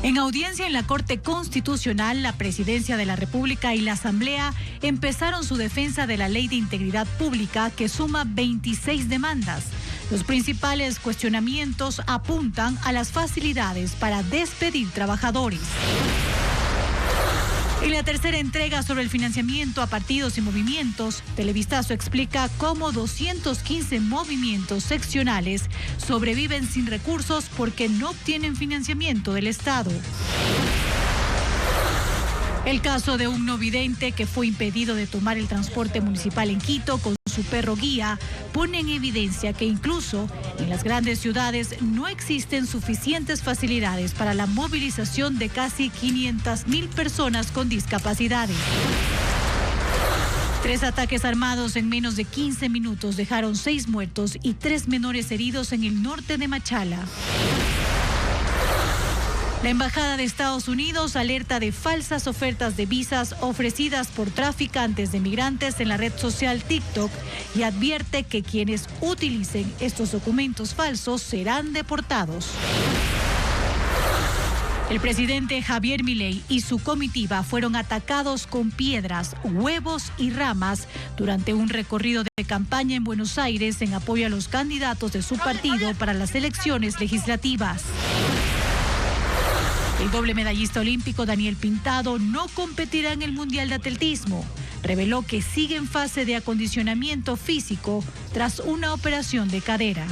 En audiencia en la Corte Constitucional, la Presidencia de la República y la Asamblea empezaron su defensa de la Ley de Integridad Pública, que suma 26 demandas. Los principales cuestionamientos apuntan a las facilidades para despedir trabajadores. En la tercera entrega sobre el financiamiento a partidos y movimientos, Televistazo explica cómo 215 movimientos seccionales sobreviven sin recursos porque no obtienen financiamiento del Estado. El caso de un no vidente que fue impedido de tomar el transporte municipal en Quito con su perro guía pone en evidencia que incluso en las grandes ciudades no existen suficientes facilidades para la movilización de casi 500,000 personas con discapacidades. 3 ataques armados en menos de 15 minutos dejaron 6 muertos y 3 menores heridos en el norte de Machala. La Embajada de Estados Unidos alerta de falsas ofertas de visas ofrecidas por traficantes de migrantes en la red social TikTok y advierte que quienes utilicen estos documentos falsos serán deportados. El presidente Javier Milei y su comitiva fueron atacados con piedras, huevos y ramas durante un recorrido de campaña en Buenos Aires en apoyo a los candidatos de su partido para las elecciones legislativas. El doble medallista olímpico Daniel Pintado no competirá en el Mundial de Atletismo. Reveló que sigue en fase de acondicionamiento físico tras una operación de cadera.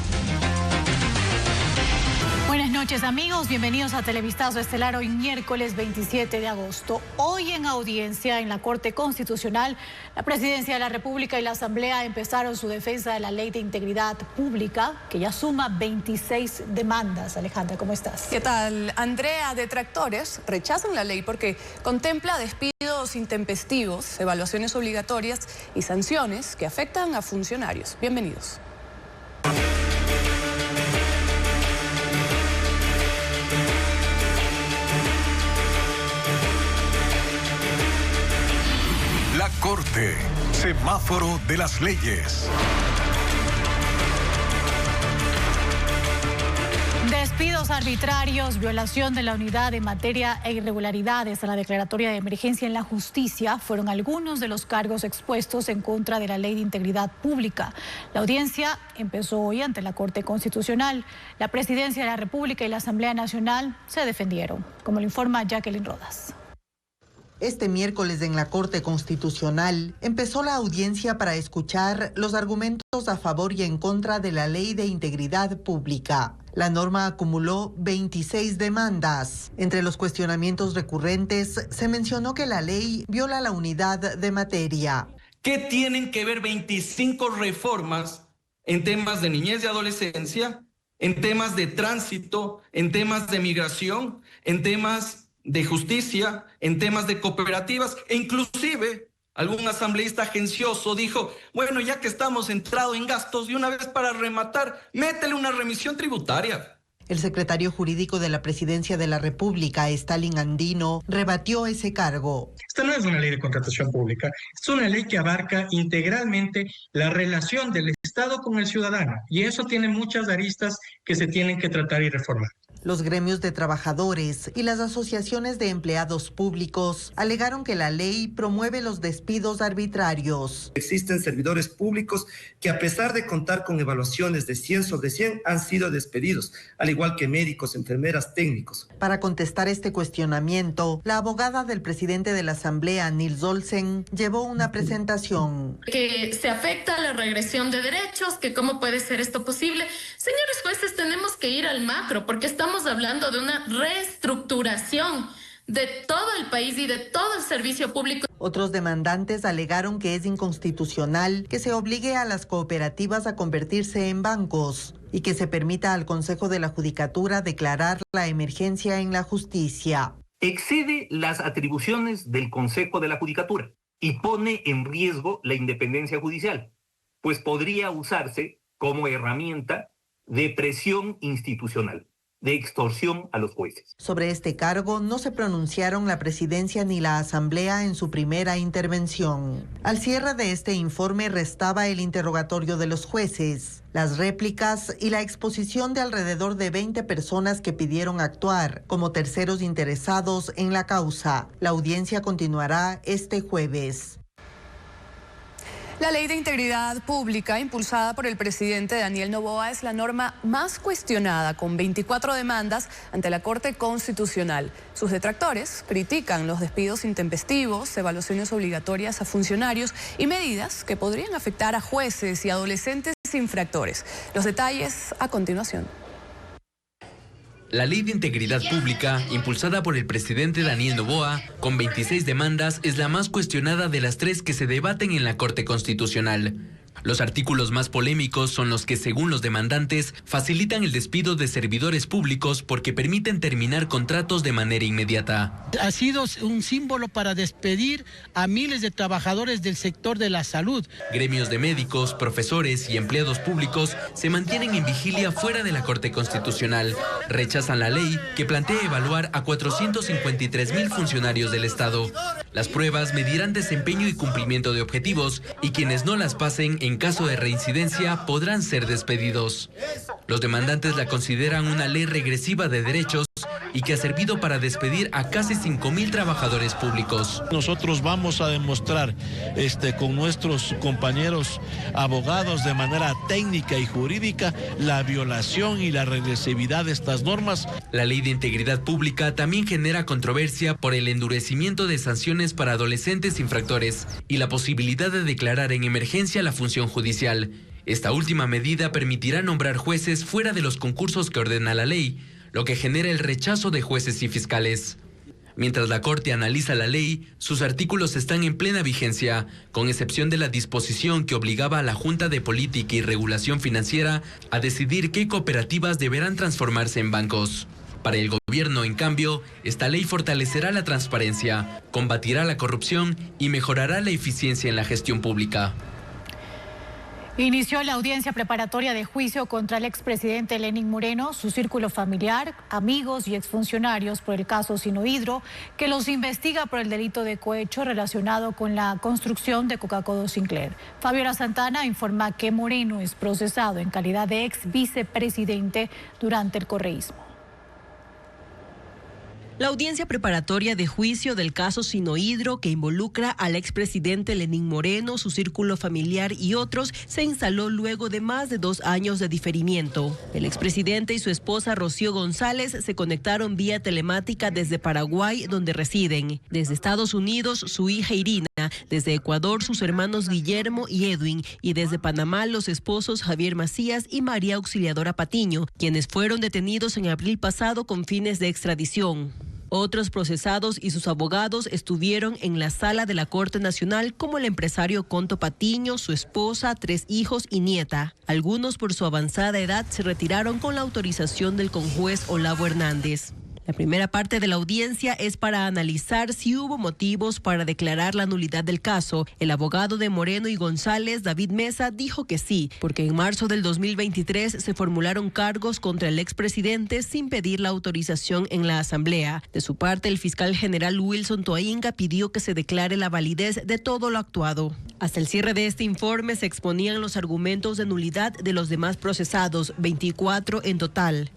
Buenas noches, amigos, bienvenidos a Televistazo Estelar hoy miércoles 27 de agosto. Hoy en audiencia en la Corte Constitucional, la Presidencia de la República y la Asamblea empezaron su defensa de la Ley de Integridad Pública, que ya suma 26 demandas. Alejandra, ¿cómo estás? ¿Qué tal? Andrea, detractores rechazan la ley porque contempla despidos intempestivos, evaluaciones obligatorias y sanciones que afectan a funcionarios. Bienvenidos. La Corte, semáforo de las leyes. Despidos arbitrarios, violación de la unidad en materia e irregularidades a la declaratoria de emergencia en la justicia fueron algunos de los cargos expuestos en contra de la Ley de Integridad Pública. La audiencia empezó hoy ante la Corte Constitucional. La Presidencia de la República y la Asamblea Nacional se defendieron, como lo informa Jacqueline Rodas. Este miércoles en la Corte Constitucional empezó la audiencia para escuchar los argumentos a favor y en contra de la Ley de Integridad Pública. La norma acumuló 26 demandas. Entre los cuestionamientos recurrentes se mencionó que la ley viola la unidad de materia. ¿Qué tienen que ver 25 reformas en temas de niñez y adolescencia, en temas de tránsito, en temas de migración, en temas de justicia, en temas de cooperativas, e inclusive algún asambleísta agencioso dijo, bueno, ya que estamos entrados en gastos, y una vez para rematar, métele una remisión tributaria? El secretario jurídico de la Presidencia de la República, Stalin Andino, rebatió ese cargo. Esta no es una ley de contratación pública, es una ley que abarca integralmente la relación del Estado con el ciudadano, y eso tiene muchas aristas que se tienen que tratar y reformar. Los gremios de trabajadores y las asociaciones de empleados públicos alegaron que la ley promueve los despidos arbitrarios. Existen servidores públicos que, a pesar de contar con evaluaciones de 100 sobre 100, han sido despedidos, al igual que médicos, enfermeras, técnicos. Para contestar este cuestionamiento, la abogada del presidente de la Asamblea, Nils Olsen, llevó una presentación. Que se afecta a la regresión de derechos, que cómo puede ser esto posible. Señores jueces, tenemos que ir al macro, porque estamos hablando de una reestructuración de todo el país y de todo el servicio público. Otros demandantes alegaron que es inconstitucional que se obligue a las cooperativas a convertirse en bancos y que se permita al Consejo de la Judicatura declarar la emergencia en la justicia. Excede las atribuciones del Consejo de la Judicatura y pone en riesgo la independencia judicial, pues podría usarse como herramienta de presión institucional. de extorsión a los jueces. Sobre este cargo no se pronunciaron la presidencia ni la asamblea en su primera intervención. Al cierre de este informe restaba el interrogatorio de los jueces, las réplicas y la exposición de alrededor de 20 personas que pidieron actuar como terceros interesados en la causa. La audiencia continuará este jueves. La Ley de Integridad Pública, impulsada por el presidente Daniel Noboa, es la norma más cuestionada, con 24 demandas ante la Corte Constitucional. Sus detractores critican los despidos intempestivos, evaluaciones obligatorias a funcionarios y medidas que podrían afectar a jueces y adolescentes infractores. Los detalles a continuación. La Ley de Integridad Pública, impulsada por el presidente Daniel Noboa, con 26 demandas, es la más cuestionada de las 3 que se debaten en la Corte Constitucional. Los artículos más polémicos son los que, según los demandantes, facilitan el despido de servidores públicos porque permiten terminar contratos de manera inmediata. Ha sido un símbolo para despedir a miles de trabajadores del sector de la salud. Gremios de médicos, profesores y empleados públicos se mantienen en vigilia fuera de la Corte Constitucional. Rechazan la ley que plantea evaluar a 453,000 funcionarios del Estado. Las pruebas medirán desempeño y cumplimiento de objetivos y quienes no las pasen en caso de reincidencia podrán ser despedidos. Los demandantes la consideran una ley regresiva de derechos y que ha servido para despedir a casi 5,000 trabajadores públicos. Nosotros vamos a demostrar con nuestros compañeros abogados de manera técnica y jurídica la violación y la regresividad de estas normas. La Ley de Integridad Pública también genera controversia por el endurecimiento de sanciones para adolescentes infractores y la posibilidad de declarar en emergencia la función judicial. Esta última medida permitirá nombrar jueces fuera de los concursos que ordena la ley, lo que genera el rechazo de jueces y fiscales. Mientras la Corte analiza la ley, sus artículos están en plena vigencia, con excepción de la disposición que obligaba a la Junta de Política y Regulación Financiera a decidir qué cooperativas deberán transformarse en bancos. Para el gobierno, en cambio, esta ley fortalecerá la transparencia, combatirá la corrupción y mejorará la eficiencia en la gestión pública. Inició la audiencia preparatoria de juicio contra el expresidente Lenín Moreno, su círculo familiar, amigos y exfuncionarios por el caso Sinohydro, que los investiga por el delito de cohecho relacionado con la construcción de Coca-Cola Sinclair. Fabiola Santana informa que Moreno es procesado en calidad de ex vicepresidente durante el correísmo. La audiencia preparatoria de juicio del caso Sinohydro, que involucra al expresidente Lenín Moreno, su círculo familiar y otros, se instaló luego de más de 2 años de diferimiento. El expresidente y su esposa Rocío González se conectaron vía telemática desde Paraguay, donde residen. Desde Estados Unidos, su hija Irina. Desde Ecuador, sus hermanos Guillermo y Edwin. Y desde Panamá, los esposos Javier Macías y María Auxiliadora Patiño, quienes fueron detenidos en abril pasado con fines de extradición. Otros procesados y sus abogados estuvieron en la sala de la Corte Nacional, como el empresario Conto Patiño, su esposa, 3 hijos y nieta. Algunos, por su avanzada edad, se retiraron con la autorización del conjuez Olavo Hernández. La primera parte de la audiencia es para analizar si hubo motivos para declarar la nulidad del caso. El abogado de Moreno y González, David Mesa, dijo que sí, porque en marzo del 2023 se formularon cargos contra el expresidente sin pedir la autorización en la Asamblea. De su parte, el fiscal general Wilson Toainga pidió que se declare la validez de todo lo actuado. Hasta el cierre de este informe se exponían los argumentos de nulidad de los demás procesados, 24 en total.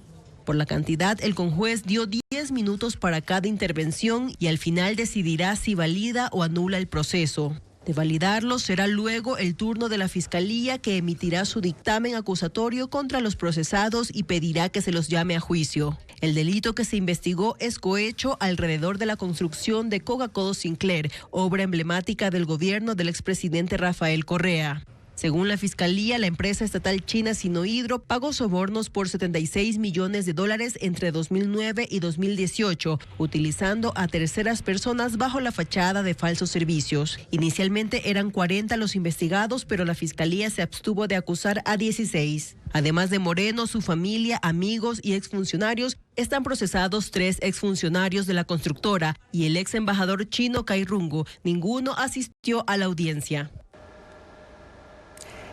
Por la cantidad, el conjuez dio 10 minutos para cada intervención y al final decidirá si valida o anula el proceso. De validarlo, será luego el turno de la Fiscalía, que emitirá su dictamen acusatorio contra los procesados y pedirá que se los llame a juicio. El delito que se investigó es cohecho alrededor de la construcción de Coca-Cola Sinclair, obra emblemática del gobierno del expresidente Rafael Correa. Según la Fiscalía, la empresa estatal china Sinohydro pagó sobornos por $76 millones entre 2009 y 2018, utilizando a terceras personas bajo la fachada de falsos servicios. Inicialmente eran 40 los investigados, pero la Fiscalía se abstuvo de acusar a 16. Además de Moreno, su familia, amigos y exfuncionarios, están procesados 3 exfuncionarios de la constructora y el ex embajador chino Cai Rungo. Ninguno asistió a la audiencia.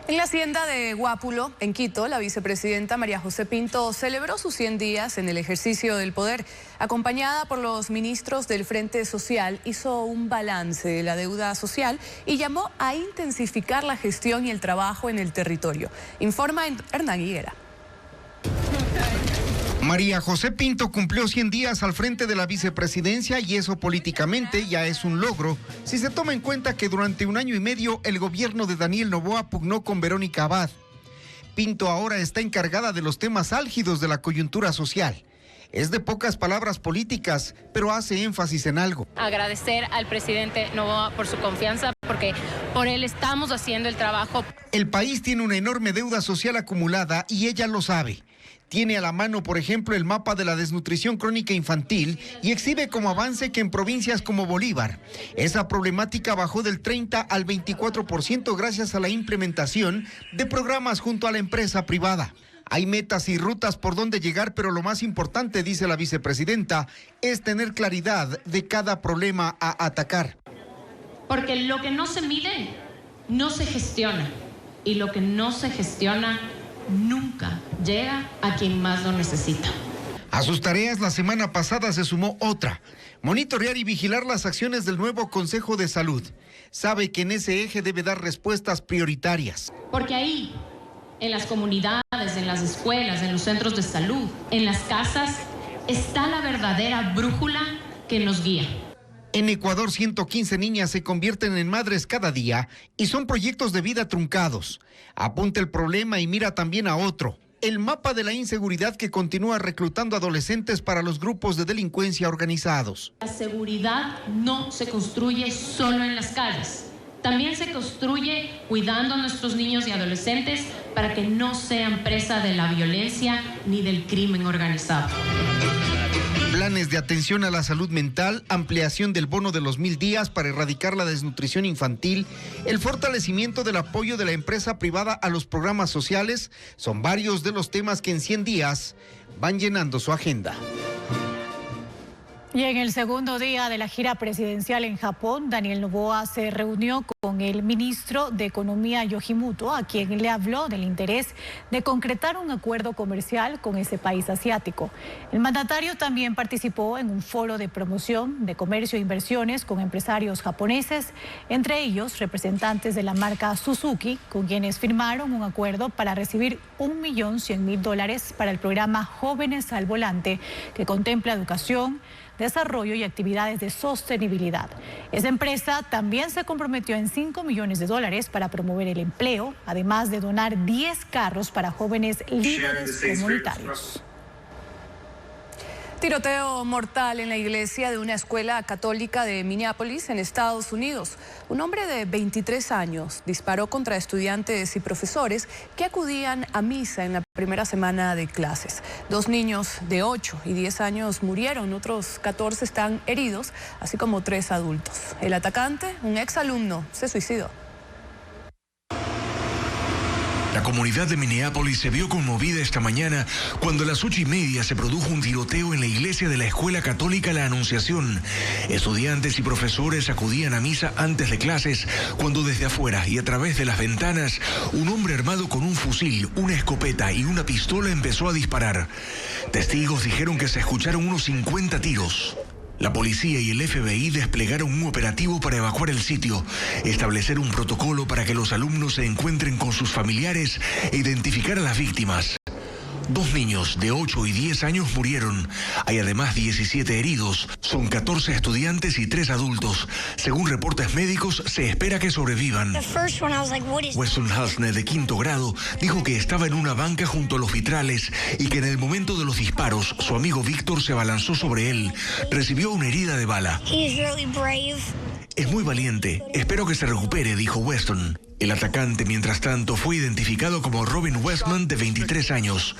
En la hacienda de Guápulo, en Quito, la vicepresidenta María José Pinto celebró sus 100 días en el ejercicio del poder. Acompañada por los ministros del Frente Social, hizo un balance de la deuda social y llamó a intensificar la gestión y el trabajo en el territorio. Informa Hernán Higuera. María José Pinto cumplió 100 días al frente de la vicepresidencia y eso políticamente ya es un logro si se toma en cuenta que durante 1 año y medio el gobierno de Daniel Noboa pugnó con Verónica Abad. Pinto ahora está encargada de los temas álgidos de la coyuntura social. Es de pocas palabras políticas, pero hace énfasis en algo. Agradecer al presidente Noboa por su confianza, porque por él estamos haciendo el trabajo. El país tiene una enorme deuda social acumulada y ella lo sabe. Tiene a la mano, por ejemplo, el mapa de la desnutrición crónica infantil y exhibe como avance que en provincias como Bolívar, esa problemática bajó del 30 al 24% gracias a la implementación de programas junto a la empresa privada. Hay metas y rutas por donde llegar, pero lo más importante, dice la vicepresidenta, es tener claridad de cada problema a atacar. Porque lo que no se mide, no se gestiona. Y lo que no se gestiona, nunca llega a quien más lo necesita. A sus tareas la semana pasada se sumó otra, monitorear y vigilar las acciones del nuevo Consejo de Salud. Sabe que en ese eje debe dar respuestas prioritarias. Porque ahí, en las comunidades, en las escuelas, en los centros de salud, en las casas, está la verdadera brújula que nos guía. En Ecuador, 115 niñas se convierten en madres cada día y son proyectos de vida truncados. Apunta el problema y mira también a otro, el mapa de la inseguridad que continúa reclutando adolescentes para los grupos de delincuencia organizados. La seguridad no se construye solo en las calles. También se construye cuidando a nuestros niños y adolescentes para que no sean presa de la violencia ni del crimen organizado. Planes de atención a la salud mental, ampliación del bono de los 1000 días para erradicar la desnutrición infantil, el fortalecimiento del apoyo de la empresa privada a los programas sociales, son varios de los temas que en 100 días van llenando su agenda. Y en el segundo día de la gira presidencial en Japón, Daniel Noboa se reunió con el ministro de Economía Yoshimoto, a quien le habló del interés de concretar un acuerdo comercial con ese país asiático. El mandatario también participó en un foro de promoción de comercio e inversiones con empresarios japoneses, entre ellos representantes de la marca Suzuki, con quienes firmaron un acuerdo para recibir $1.100.000 para el programa Jóvenes al Volante, que contempla educación, desarrollo y actividades de sostenibilidad. Esa empresa también se comprometió en $5 millones para promover el empleo, además de donar 10 carros para jóvenes líderes comunitarios. Tiroteo mortal en la iglesia de una escuela católica de Minneapolis, en Estados Unidos. Un hombre de 23 años disparó contra estudiantes y profesores que acudían a misa en la primera semana de clases. 2 niños de 8 y 10 años murieron, otros 14 están heridos, así como 3 adultos. El atacante, un exalumno, se suicidó. La comunidad de Minneapolis se vio conmovida esta mañana cuando a las 8:30 se produjo un tiroteo en la iglesia de la Escuela Católica La Anunciación. Estudiantes y profesores acudían a misa antes de clases cuando desde afuera y a través de las ventanas un hombre armado con un fusil, una escopeta y una pistola empezó a disparar. Testigos dijeron que se escucharon unos 50 tiros. La policía y el FBI desplegaron un operativo para evacuar el sitio, establecer un protocolo para que los alumnos se encuentren con sus familiares e identificar a las víctimas. 2 niños de 8 y 10 años murieron. Hay además 17 heridos. Son 14 estudiantes y 3 adultos. Según reportes médicos, se espera que sobrevivan. Weston Halsner, de 5º grado, dijo que estaba en una banca junto a los vitrales y que en el momento de los disparos, su amigo Víctor se abalanzó sobre él. Recibió una herida de bala. Es muy valiente. Espero que se recupere, dijo Weston. El atacante, mientras tanto, fue identificado como Robin Westman, de 23 años.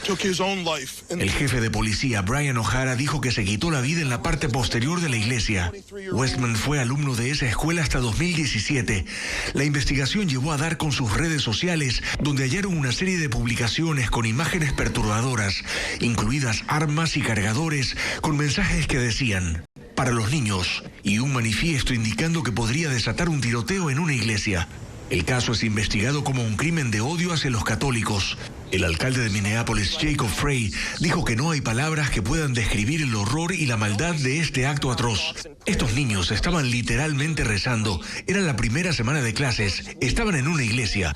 El jefe de policía, Brian O'Hara, dijo que se quitó la vida en la parte posterior de la iglesia. Westman fue alumno de esa escuela hasta 2017. La investigación llevó a dar con sus redes sociales, donde hallaron una serie de publicaciones con imágenes perturbadoras, incluidas armas y cargadores, con mensajes que decían: para los niños, y un manifiesto indicando que podría desatar un tiroteo en una iglesia. El caso es investigado como un crimen de odio hacia los católicos. El alcalde de Minneapolis, Jacob Frey, dijo que no hay palabras que puedan describir el horror y la maldad de este acto atroz. Estos niños estaban literalmente rezando. Era la primera semana de clases. Estaban en una iglesia.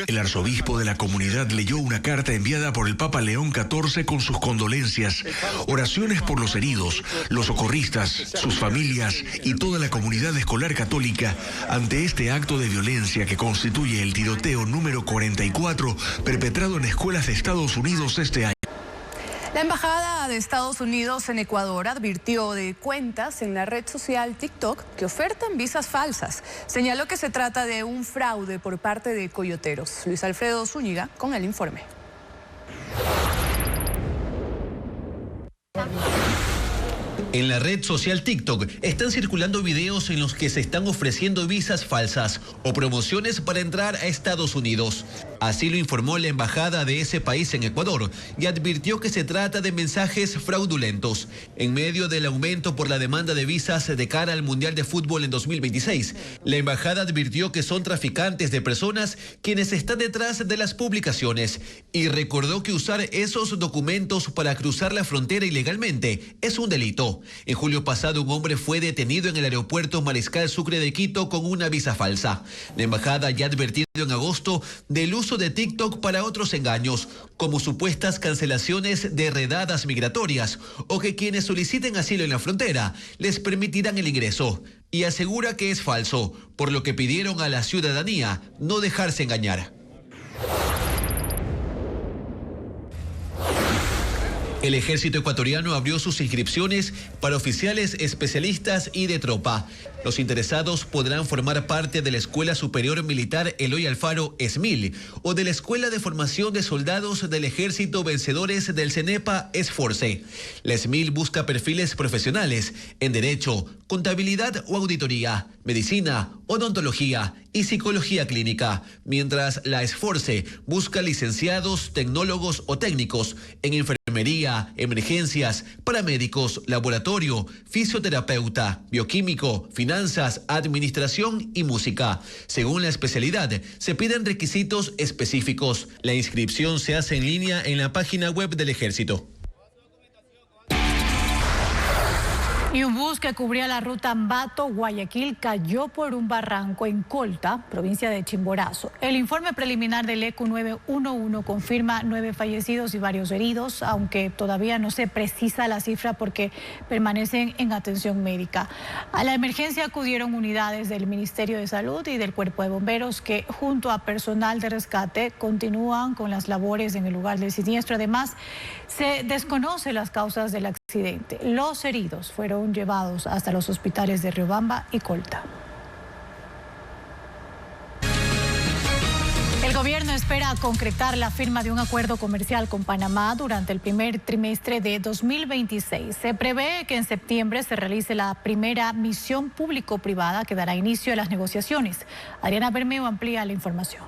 El arzobispo de la comunidad leyó una carta enviada por el Papa León XIV con sus condolencias, oraciones por los heridos, los socorristas, sus familias y toda la comunidad escolar católica ante este acto de violencia que constituye el tiroteo número 44 perpetrado en escuelas de Estados Unidos este año. La Embajada de Estados Unidos en Ecuador advirtió de cuentas en la red social TikTok que ofertan visas falsas. Señaló que se trata de un fraude por parte de coyoteros. Luis Alfredo Zúñiga con el informe. En la red social TikTok están circulando videos en los que se están ofreciendo visas falsas o promociones para entrar a Estados Unidos. Así lo informó la embajada de ese país en Ecuador y advirtió que se trata de mensajes fraudulentos. En medio del aumento por la demanda de visas de cara al Mundial de Fútbol en 2026, la embajada advirtió que son traficantes de personas quienes están detrás de las publicaciones y recordó que usar esos documentos para cruzar la frontera ilegalmente es un delito. En julio pasado, un hombre fue detenido en el aeropuerto Mariscal Sucre de Quito con una visa falsa. La embajada ya ha advertido en agosto del uso de TikTok para otros engaños, como supuestas cancelaciones de redadas migratorias o que quienes soliciten asilo en la frontera les permitirán el ingreso. Y asegura que es falso, por lo que pidieron a la ciudadanía no dejarse engañar. El ejército ecuatoriano abrió sus inscripciones para oficiales, especialistas y de tropa. Los interesados podrán formar parte de la Escuela Superior Militar Eloy Alfaro ESMIL o de la Escuela de Formación de Soldados del Ejército Vencedores del CENEPA ESFORCE. La ESMIL busca perfiles profesionales en Derecho, Contabilidad o Auditoría, Medicina, Odontología y Psicología Clínica, mientras la ESFORCE busca licenciados, tecnólogos o técnicos en enfermería, emergencias, paramédicos, laboratorio, fisioterapeuta, bioquímico, finanzas, administración y música. Según la especialidad, se piden requisitos específicos. La inscripción se hace en línea en la página web del Ejército. Y un bus que cubría la ruta Ambato-Guayaquil cayó por un barranco en Colta, provincia de Chimborazo. El informe preliminar del ECU 911 confirma 9 fallecidos y varios heridos, aunque todavía no se precisa la cifra porque permanecen en atención médica. A la emergencia acudieron unidades del Ministerio de Salud y del Cuerpo de Bomberos que, junto a personal de rescate, continúan con las labores en el lugar del siniestro. Además, se desconocen las causas del accidente. Los heridos fueron llevados hasta los hospitales de Riobamba y Colta. El gobierno espera concretar la firma de un acuerdo comercial con Panamá durante el primer trimestre de 2026. Se prevé que en septiembre se realice la primera misión público-privada que dará inicio a las negociaciones. Adriana Bermeo amplía la información.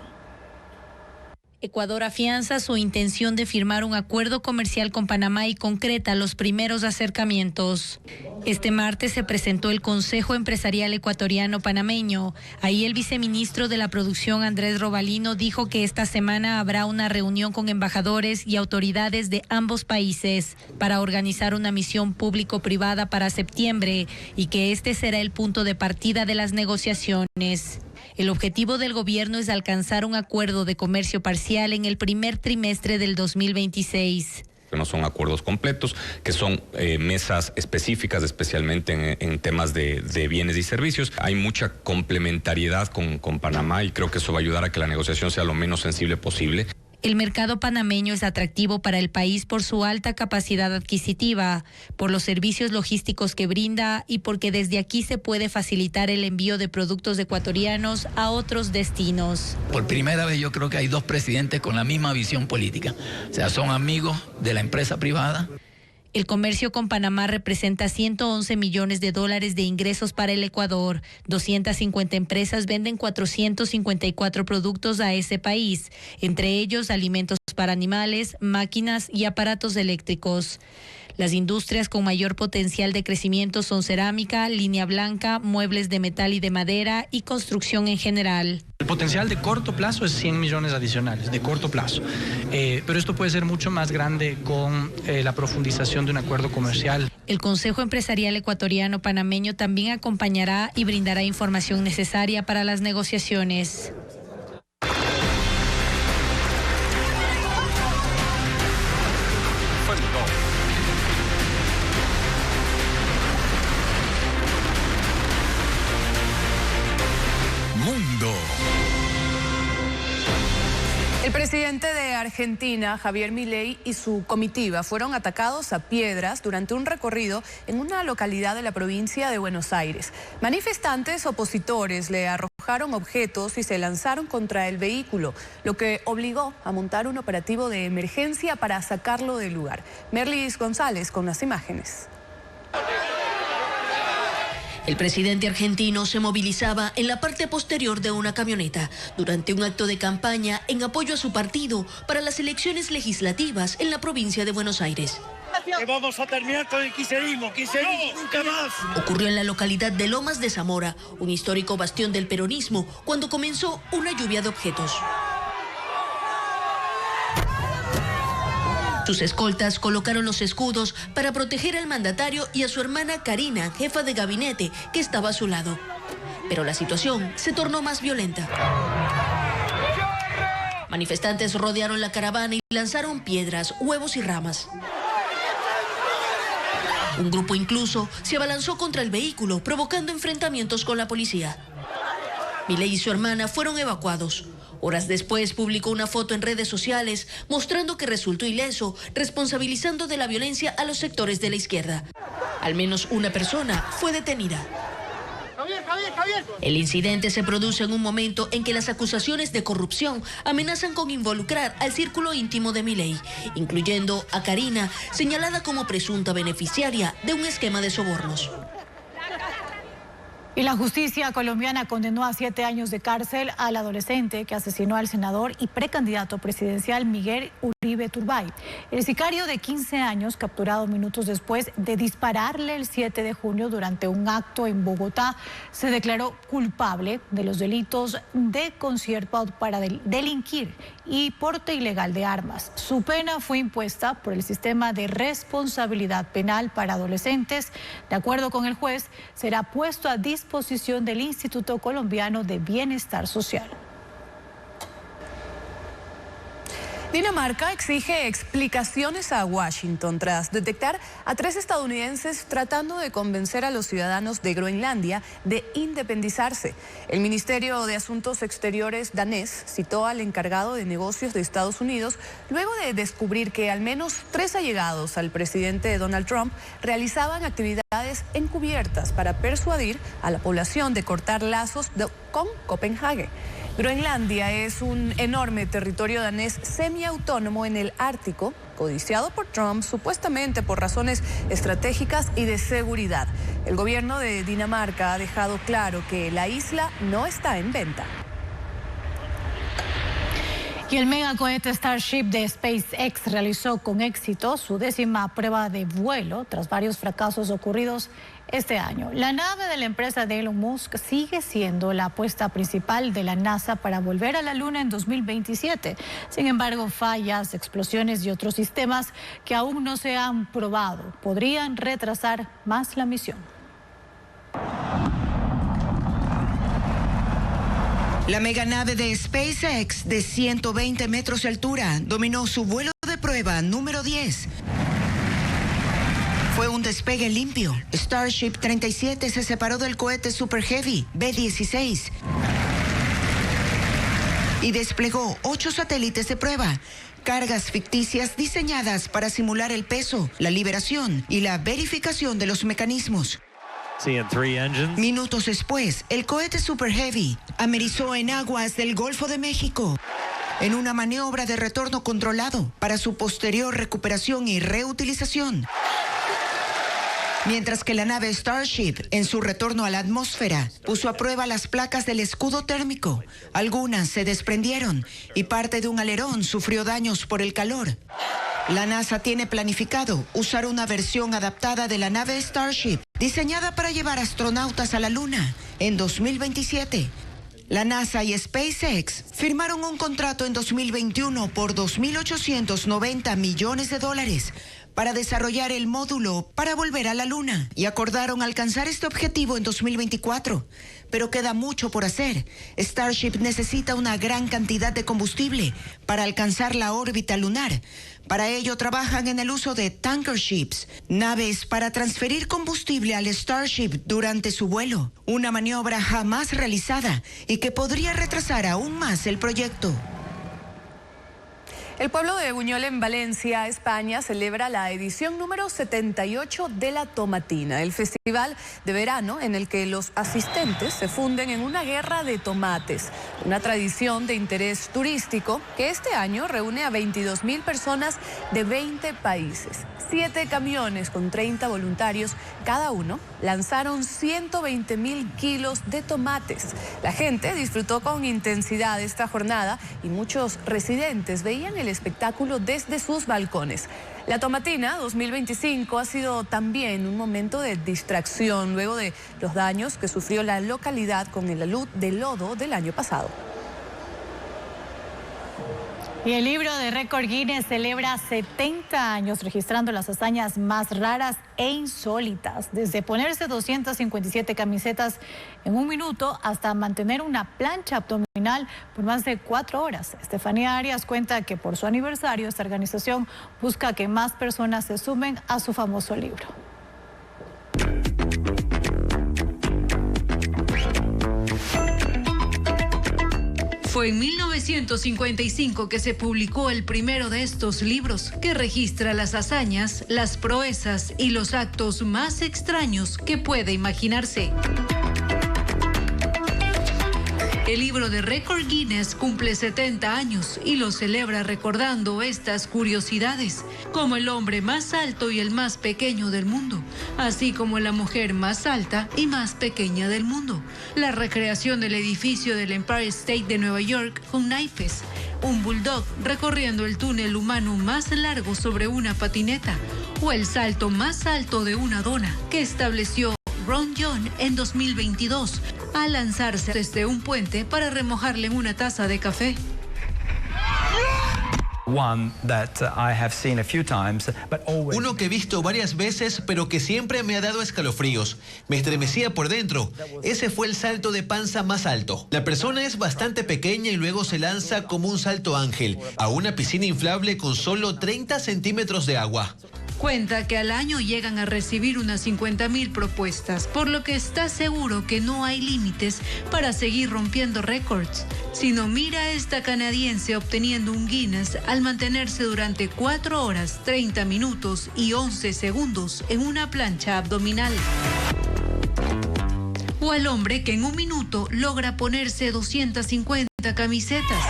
Ecuador afianza su intención de firmar un acuerdo comercial con Panamá y concreta los primeros acercamientos. Este martes se presentó el Consejo Empresarial Ecuatoriano-Panameño. Ahí el viceministro de la Producción, Andrés Robalino, dijo que esta semana habrá una reunión con embajadores y autoridades de ambos países para organizar una misión público-privada para septiembre y que este será el punto de partida de las negociaciones. El objetivo del gobierno es alcanzar un acuerdo de comercio parcial en el primer trimestre del 2026. No son acuerdos completos, que son mesas específicas, especialmente en temas de bienes y servicios. Hay mucha complementariedad con Panamá y creo que eso va a ayudar a que la negociación sea lo menos sensible posible. El mercado panameño es atractivo para el país por su alta capacidad adquisitiva, por los servicios logísticos que brinda y porque desde aquí se puede facilitar el envío de productos ecuatorianos a otros destinos. Por primera vez yo creo que hay dos presidentes con la misma visión política, o sea, son amigos de la empresa privada. El comercio con Panamá representa $111 millones de ingresos para el Ecuador. 250 empresas venden 454 productos a ese país, entre ellos alimentos para animales, máquinas y aparatos eléctricos. Las industrias con mayor potencial de crecimiento son cerámica, línea blanca, muebles de metal y de madera y construcción en general. El potencial de corto plazo es 100 millones adicionales, de corto plazo. Pero esto puede ser mucho más grande con la profundización de un acuerdo comercial. El Consejo Empresarial Ecuatoriano Panameño también acompañará y brindará información necesaria para las negociaciones. Mundo. El presidente de Argentina, Javier Milei, y su comitiva fueron atacados a piedras durante un recorrido en una localidad de la provincia de Buenos Aires. Manifestantes opositores le arrojaron objetos y se lanzaron contra el vehículo, lo que obligó a montar un operativo de emergencia para sacarlo del lugar. Merlis González con las imágenes. El presidente argentino se movilizaba en la parte posterior de una camioneta durante un acto de campaña en apoyo a su partido para las elecciones legislativas en la provincia de Buenos Aires. Vamos a terminar con el kirchnerismo, nunca más. Ocurrió en la localidad de Lomas de Zamora, un histórico bastión del peronismo, cuando comenzó una lluvia de objetos. Sus escoltas colocaron los escudos para proteger al mandatario y a su hermana Karina, jefa de gabinete, que estaba a su lado. Pero la situación se tornó más violenta. Manifestantes rodearon la caravana y lanzaron piedras, huevos y ramas. Un grupo incluso se abalanzó contra el vehículo, provocando enfrentamientos con la policía. Milei y su hermana fueron evacuados. Horas después publicó una foto en redes sociales mostrando que resultó ileso, responsabilizando de la violencia a los sectores de la izquierda. Al menos una persona fue detenida. El incidente se produce en un momento en que las acusaciones de corrupción amenazan con involucrar al círculo íntimo de Milei, incluyendo a Karina, señalada como presunta beneficiaria de un esquema de sobornos. Y la justicia colombiana condenó a 7 años de cárcel al adolescente que asesinó al senador y precandidato presidencial Miguel Uribe Turbay. El sicario de 15 años, capturado minutos después de dispararle el 7 de junio durante un acto en Bogotá, se declaró culpable de los delitos de concierto para delinquir y porte ilegal de armas. Su pena fue impuesta por el sistema de responsabilidad penal para adolescentes. De acuerdo con el juez, será puesto a disposición del Instituto Colombiano de Bienestar Social. Dinamarca exige explicaciones a Washington tras detectar a 3 estadounidenses tratando de convencer a los ciudadanos de Groenlandia de independizarse. El Ministerio de Asuntos Exteriores danés citó al encargado de negocios de Estados Unidos luego de descubrir que al menos 3 allegados al presidente Donald Trump realizaban actividades encubiertas para persuadir a la población de cortar lazos con Copenhague. Groenlandia es un enorme territorio danés semiautónomo en el Ártico, codiciado por Trump supuestamente por razones estratégicas y de seguridad. El gobierno de Dinamarca ha dejado claro que la isla no está en venta. Y el megacohete Starship de SpaceX realizó con éxito su 10ª prueba de vuelo tras varios fracasos ocurridos este año. La nave de la empresa de Elon Musk sigue siendo la apuesta principal de la NASA para volver a la Luna en 2027. Sin embargo, fallas, explosiones y otros sistemas que aún no se han probado podrían retrasar más la misión. La meganave de SpaceX de 120 metros de altura dominó su vuelo de prueba número 10. Fue un despegue limpio. Starship 37 se separó del cohete Super Heavy B-16 y desplegó 8 satélites de prueba. Cargas ficticias diseñadas para simular el peso, la liberación y la verificación de los mecanismos. Minutos después, el cohete Super Heavy amerizó en aguas del Golfo de México en una maniobra de retorno controlado para su posterior recuperación y reutilización. Mientras que la nave Starship, en su retorno a la atmósfera, puso a prueba las placas del escudo térmico. Algunas se desprendieron y parte de un alerón sufrió daños por el calor. La NASA tiene planificado usar una versión adaptada de la nave Starship, diseñada para llevar astronautas a la Luna en 2027. La NASA y SpaceX firmaron un contrato en 2021 por $2.890 millones para desarrollar el módulo para volver a la Luna y acordaron alcanzar este objetivo en 2024. Pero queda mucho por hacer. Starship necesita una gran cantidad de combustible para alcanzar la órbita lunar. Para ello trabajan en el uso de tanker ships, naves para transferir combustible al Starship durante su vuelo. Una maniobra jamás realizada y que podría retrasar aún más el proyecto. El pueblo de Buñol en Valencia, España, celebra la edición número 78 de la Tomatina, el festival de verano en el que los asistentes se funden en una guerra de tomates, una tradición de interés turístico que este año reúne a 22.000 personas de 20 países. 7 camiones con 30 voluntarios cada uno lanzaron 120.000 kilos de tomates. La gente disfrutó con intensidad esta jornada y muchos residentes veían el espectáculo desde sus balcones. La Tomatina 2025 ha sido también un momento de distracción luego de los daños que sufrió la localidad con el alud de lodo del año pasado. Y el libro de récord Guinness celebra 70 años registrando las hazañas más raras e insólitas, desde ponerse 257 camisetas en un minuto hasta mantener una plancha abdominal por más de 4 horas. Estefanía Arias cuenta que por su aniversario esta organización busca que más personas se sumen a su famoso libro. Fue en 1955 que se publicó el primero de estos libros, que registra las hazañas, las proezas y los actos más extraños que puede imaginarse. El libro de récord Guinness cumple 70 años y lo celebra recordando estas curiosidades, como el hombre más alto y el más pequeño del mundo, así como la mujer más alta y más pequeña del mundo, la recreación del edificio del Empire State de Nueva York con naipes, un bulldog recorriendo el túnel humano más largo sobre una patineta, o el salto más alto de una dona que estableció Ron John en 2022 al lanzarse desde un puente para remojarle en una taza de café. Uno que he visto varias veces, pero que siempre me ha dado escalofríos. Me estremecía por dentro. Ese fue el salto de panza más alto. La persona es bastante pequeña y luego se lanza como un salto ángel a una piscina inflable con solo 30 centímetros de agua. Cuenta que al año llegan a recibir unas 50.000 propuestas, por lo que está seguro que no hay límites para seguir rompiendo récords. Si no, mira a esta canadiense obteniendo un Guinness al mantenerse durante 4 horas, 30 minutos y 11 segundos en una plancha abdominal. O al hombre que en un minuto logra ponerse 250 camisetas.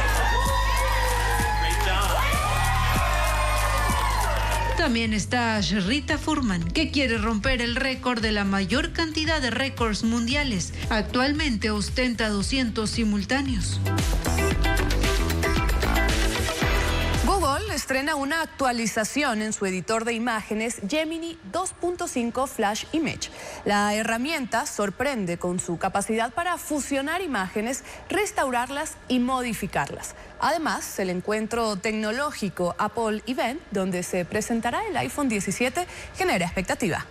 También está Rita Furman, que quiere romper el récord de la mayor cantidad de récords mundiales. Actualmente ostenta 200 simultáneos. Google estrena una actualización en su editor de imágenes Gemini 2.5 Flash Image. La herramienta sorprende con su capacidad para fusionar imágenes, restaurarlas y modificarlas. Además, el encuentro tecnológico Apple Event, donde se presentará el iPhone 17, genera expectativa.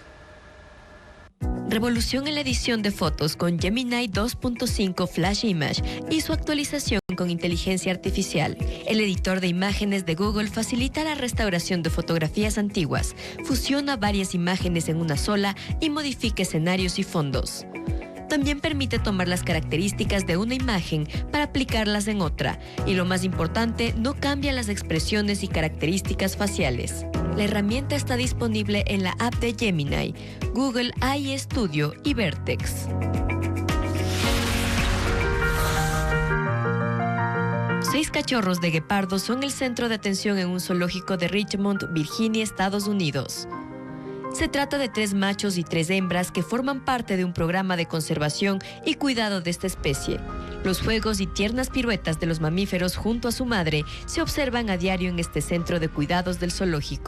Revolución en la edición de fotos con Gemini 2.5 Flash Image y su actualización con inteligencia artificial. El editor de imágenes de Google facilita la restauración de fotografías antiguas, fusiona varias imágenes en una sola y modifica escenarios y fondos. También permite tomar las características de una imagen para aplicarlas en otra. Y lo más importante, no cambia las expresiones y características faciales. La herramienta está disponible en la app de Gemini, Google AI Studio y Vertex. Seis cachorros de guepardo son el centro de atención en un zoológico de Richmond, Virginia, Estados Unidos. Se trata de 3 machos y 3 hembras que forman parte de un programa de conservación y cuidado de esta especie. Los juegos y tiernas piruetas de los mamíferos junto a su madre se observan a diario en este centro de cuidados del zoológico.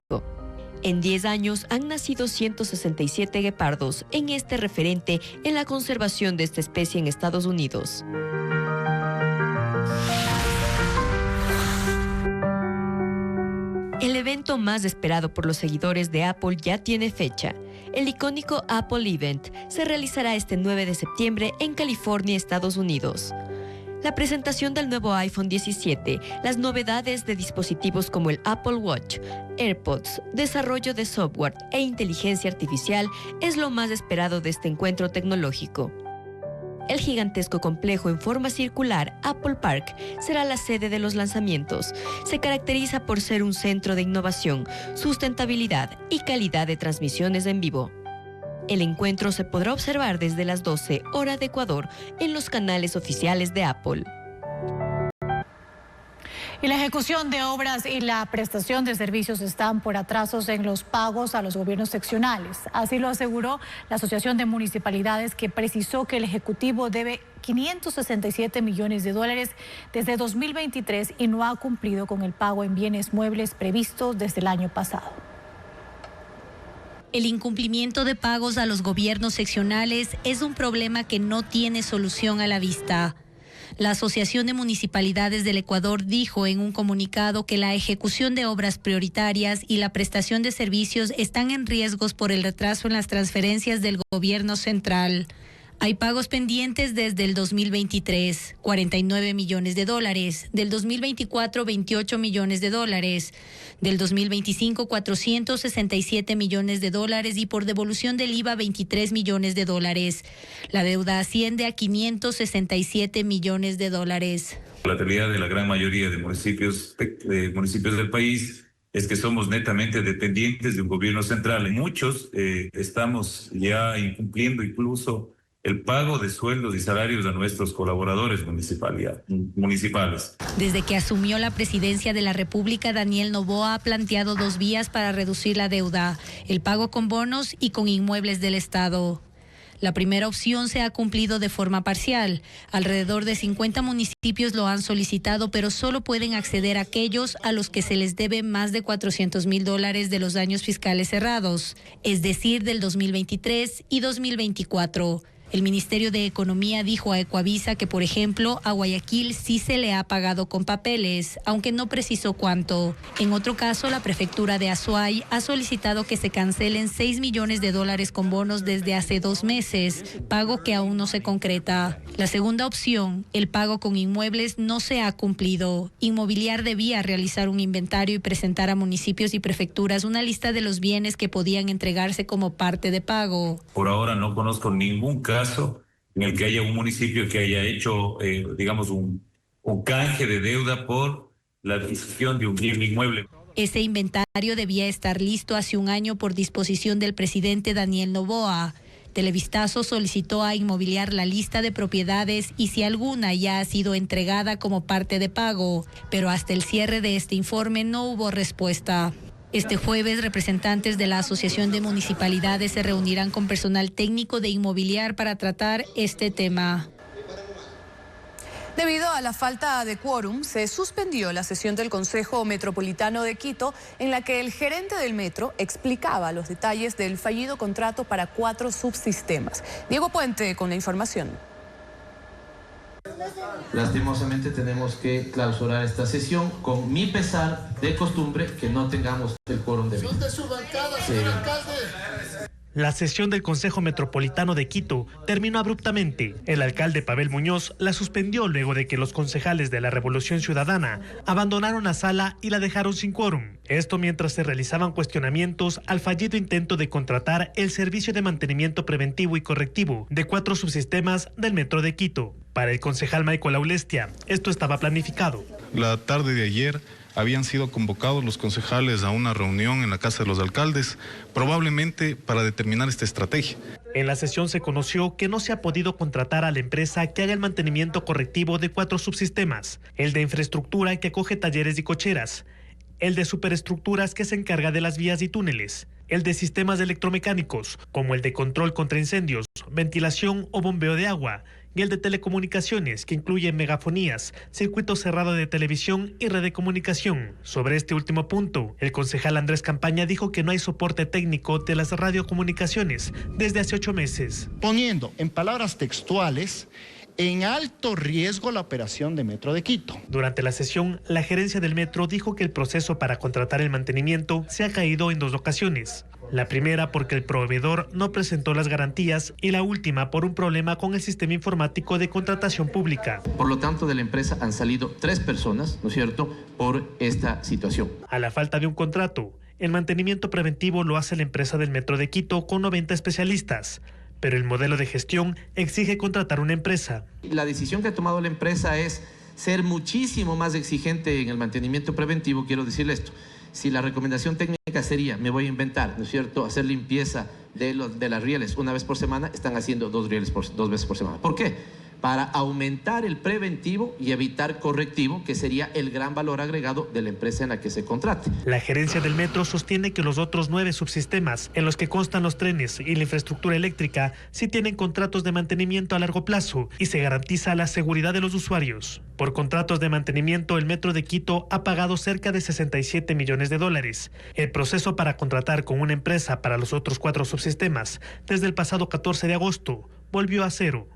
En 10 años han nacido 167 guepardos en este referente en la conservación de esta especie en Estados Unidos. El evento más esperado por los seguidores de Apple ya tiene fecha. El icónico Apple Event se realizará este 9 de septiembre en California, Estados Unidos. La presentación del nuevo iPhone 17, las novedades de dispositivos como el Apple Watch, AirPods, desarrollo de software e inteligencia artificial es lo más esperado de este encuentro tecnológico. El gigantesco complejo en forma circular Apple Park será la sede de los lanzamientos. Se caracteriza por ser un centro de innovación, sustentabilidad y calidad de transmisiones en vivo. El encuentro se podrá observar desde las 12 horas de Ecuador en los canales oficiales de Apple. Y la ejecución de obras y la prestación de servicios están por atrasos en los pagos a los gobiernos seccionales. Así lo aseguró la Asociación de Municipalidades, que precisó que el Ejecutivo debe 567 millones de dólares desde 2023 y no ha cumplido con el pago en bienes muebles previstos desde el año pasado. El incumplimiento de pagos a los gobiernos seccionales es un problema que no tiene solución a la vista. La Asociación de Municipalidades del Ecuador dijo en un comunicado que la ejecución de obras prioritarias y la prestación de servicios están en riesgos por el retraso en las transferencias del gobierno central. Hay pagos pendientes desde el 2023, 49 millones de dólares, del 2024, 28 millones de dólares, del 2025, 467 millones de dólares y por devolución del IVA, 23 millones de dólares. La deuda asciende a 567 millones de dólares. La realidad de la gran mayoría de municipios del país es que somos netamente dependientes de un gobierno central. En muchos estamos ya incumpliendo incluso el pago de sueldos y salarios a nuestros colaboradores municipales. Desde que asumió la presidencia de la República, Daniel Noboa ha planteado 2 vías para reducir la deuda: el pago con bonos y con inmuebles del Estado. La primera opción se ha cumplido de forma parcial. Alrededor de 50 municipios lo han solicitado, pero solo pueden acceder aquellos a los que se les debe más de 400.000 dólares de los años fiscales cerrados, es decir, del 2023 y 2024. El Ministerio de Economía dijo a Ecuavisa que, por ejemplo, a Guayaquil sí se le ha pagado con papeles, aunque no precisó cuánto. En otro caso, la prefectura de Azuay ha solicitado que se cancelen 6 millones de dólares con bonos desde hace 2 meses, pago que aún no se concreta. La segunda opción, el pago con inmuebles, no se ha cumplido. Inmobiliar debía realizar un inventario y presentar a municipios y prefecturas una lista de los bienes que podían entregarse como parte de pago. Por ahora no conozco ningún caso en el que haya un municipio que haya hecho, un canje de deuda por la adquisición de un bien inmueble. Ese inventario debía estar listo hace 1 año por disposición del presidente Daniel Noboa. Televistazo solicitó a Inmobiliar la lista de propiedades y si alguna ya ha sido entregada como parte de pago, pero hasta el cierre de este informe no hubo respuesta. Este jueves, representantes de la Asociación de Municipalidades se reunirán con personal técnico de Inmobiliar para tratar este tema. Debido a la falta de quórum, se suspendió la sesión del Consejo Metropolitano de Quito, en la que el gerente del metro explicaba los detalles del fallido contrato para 4 subsistemas. Diego Puente con la información. Lastimosamente tenemos que clausurar esta sesión, con mi pesar, de costumbre que no tengamos el quórum debido. ¿Son de su bancada, señor alcalde? La sesión del Consejo Metropolitano de Quito terminó abruptamente. El alcalde Pavel Muñoz la suspendió luego de que los concejales de la Revolución Ciudadana abandonaron la sala y la dejaron sin quórum. Esto mientras se realizaban cuestionamientos al fallido intento de contratar el servicio de mantenimiento preventivo y correctivo de 4 subsistemas del Metro de Quito. Para el concejal Michael Aulestia, esto estaba planificado. La tarde de ayer habían sido convocados los concejales a una reunión en la Casa de los Alcaldes, probablemente para determinar esta estrategia. En la sesión se conoció que no se ha podido contratar a la empresa que haga el mantenimiento correctivo de 4 subsistemas: el de infraestructura, que acoge talleres y cocheras; el de superestructuras, que se encarga de las vías y túneles; el de sistemas electromecánicos, como el de control contra incendios, ventilación o bombeo de agua; y el de telecomunicaciones, que incluye megafonías, circuito cerrado de televisión y red de comunicación. Sobre este último punto, el concejal Andrés Campaña dijo que no hay soporte técnico de las radiocomunicaciones desde hace 8 meses. Poniendo en palabras textuales, en alto riesgo la operación de Metro de Quito. Durante la sesión, la gerencia del Metro dijo que el proceso para contratar el mantenimiento se ha caído en 2 ocasiones. La primera porque el proveedor no presentó las garantías y la última por un problema con el sistema informático de contratación pública. Por lo tanto, de la empresa han salido 3 personas, ¿no es cierto?, por esta situación. A la falta de un contrato, el mantenimiento preventivo lo hace la empresa del Metro de Quito con 90 especialistas. Pero el modelo de gestión exige contratar una empresa. La decisión que ha tomado la empresa es ser muchísimo más exigente en el mantenimiento preventivo. Quiero decirle esto: si la recomendación técnica sería, me voy a inventar, ¿no es cierto?, hacer limpieza de las rieles una vez por semana, están haciendo 2 veces por semana. ¿Por qué? Para aumentar el preventivo y evitar correctivo, que sería el gran valor agregado de la empresa en la que se contrate. La gerencia del Metro sostiene que los otros 9 subsistemas en los que constan los trenes y la infraestructura eléctrica sí tienen contratos de mantenimiento a largo plazo y se garantiza la seguridad de los usuarios. Por contratos de mantenimiento, el Metro de Quito ha pagado cerca de $67 millones. El proceso para contratar con una empresa para los otros 4 subsistemas desde el pasado 14 de agosto volvió a cero.